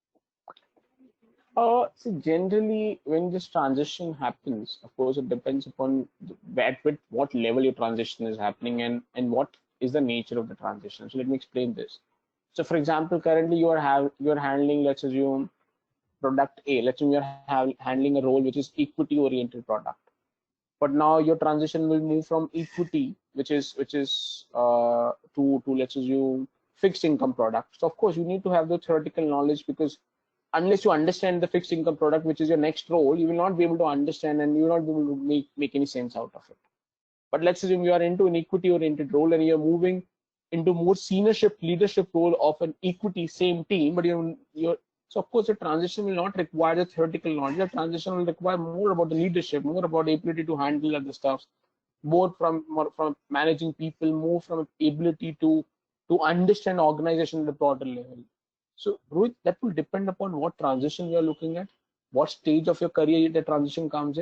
See, generally, when this transition happens, of course, it depends upon at what level your transition is happening and what is the nature of the transition. So let me explain this. So, for example, currently you are handling, let's assume, product A. Let's assume you're handling a role which is equity oriented product. But now your transition will move from equity, which is to let's assume fixed income product. So of course you need to have the theoretical knowledge, because unless you understand the fixed income product, which is your next role, you will not be able to understand and you will not be able to make any sense out of it. But let's assume you are into an equity oriented role and you're moving into more seniorship leadership role of an equity same team, but you're so of course the transition will not require the theoretical knowledge. The transition will require more about the leadership, more about the ability to handle other stuff, more from managing people, more from ability to understand organization at the broader level. So Rohit, that will depend upon what transition you are looking at, what stage of your career the transition comes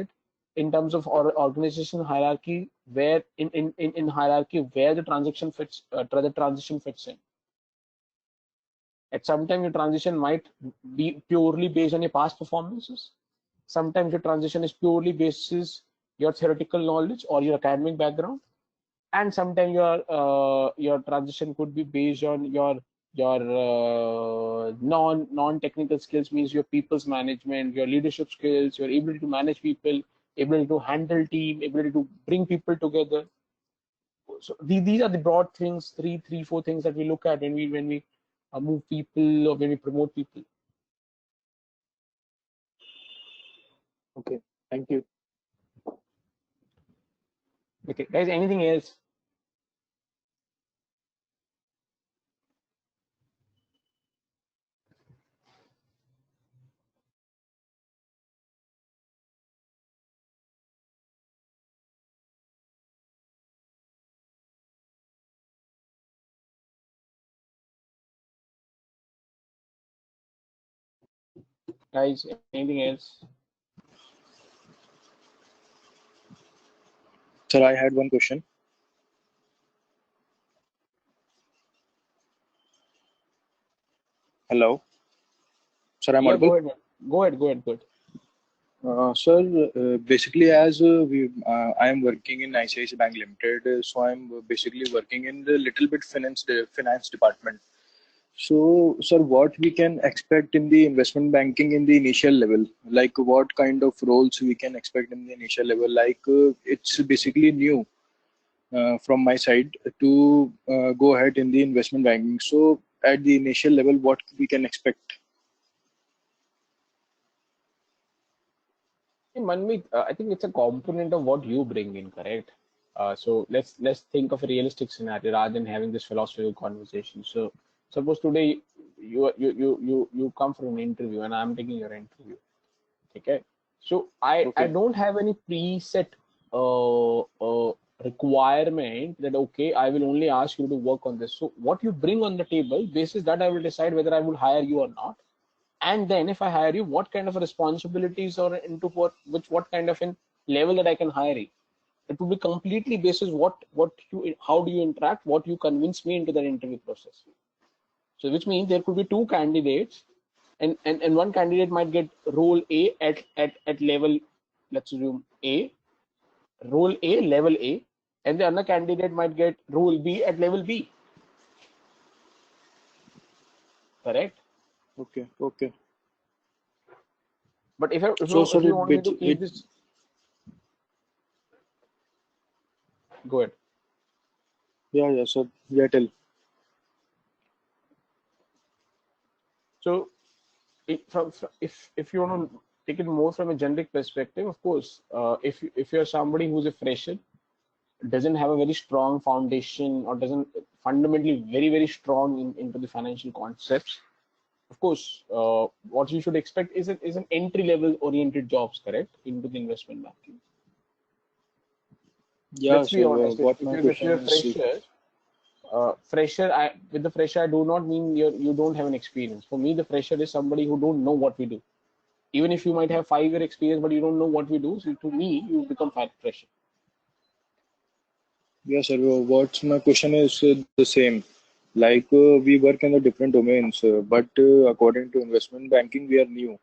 in terms of organization hierarchy, where in hierarchy where the transition fits in. At some time your transition might be purely based on your past performances. Sometimes your transition is purely basis your theoretical knowledge or your academic background, and sometimes your transition could be based on your non technical skills, means your people's management, your leadership skills, your ability to manage people, ability to handle team, ability to bring people together. So these are the broad things, three four things that we look at when we move people or when we promote people.
Okay, thank you.
Okay, guys, anything else? Guys, anything else?
Sir, I had one question. Hello, sir, I'm
Yeah,
audible.
go ahead, man. Go ahead, go ahead, go ahead.
Sir, basically, as I am working in ICICI Bank Limited, so I'm basically working in the little bit finance department. So, sir, what we can expect in the investment banking in the initial level? Like, what kind of roles we can expect in the initial level? Like, it's basically new from my side to go ahead in the investment banking. So, at the initial level, what we can expect?
Hey, Manmeet, I think it's a component of what you bring in, correct? So let's think of a realistic scenario rather than having this philosophical conversation. So suppose today you come for an interview and I'm taking your interview. Okay. So I
Okay.
don't have any preset requirement that okay, I will only ask you to work on this. So what you bring on the table, basis that I will decide whether I will hire you or not. And then if I hire you, what kind of responsibilities or into what kind of an level that I can hire you. It will be completely basis what you how do you interact, what you convince me into that interview process. So which means there could be two candidates, and one candidate might get role A at level, let's assume A, role A level A, and the other candidate might get role B at level B. Correct?
Okay. Okay.
But
So, sir,
if you want me to keep this, go ahead.
yeah, sir, yeah, tell.
So if you want to take it more from a generic perspective, of course, if you're somebody who's a fresher, doesn't have a very strong foundation or doesn't fundamentally very strong into the financial concepts, of course, what you should expect is an entry level oriented jobs, correct, into the investment banking.
Yeah,
Let's be
sir.
honest.
What my
If you're
question
a
is,
fresher, with the fresher, I do not mean you don't have an experience. For me, the fresher is somebody who don't know what we do. Even if you might have 5-year experience, but you don't know what we do, so to me, you become fresher.
yeah, sir. What's my question is the same. Like we work in the different domains, but according to investment banking, we are new.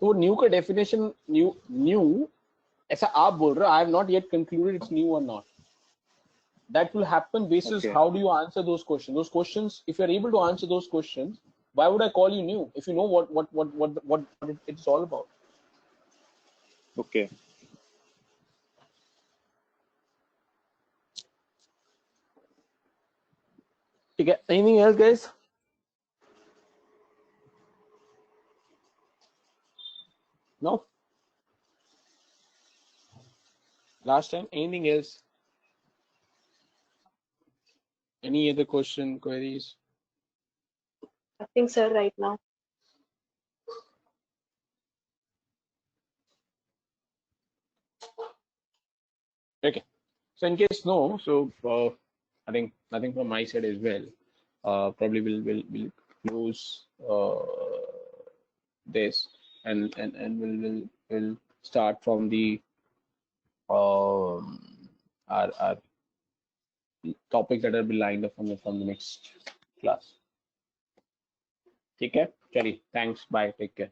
तो new का definition new ऐसा आप बोल रहे हो. I have not yet concluded it's new or not. That will happen basis
Okay.
how do you answer those questions. Those questions, if you're able to answer those questions, why would I call you new if you know what it's all about?
Okay.
Okay. Anything else, guys? No. Last time, anything else? Any other question, queries?
I think, sir, right now.
Okay. So in case no, so I think nothing from my side as well. Probably will close this and will start from the our topics that will be lined up from the next class. ठीक है, चलिए, thanks, bye, take care.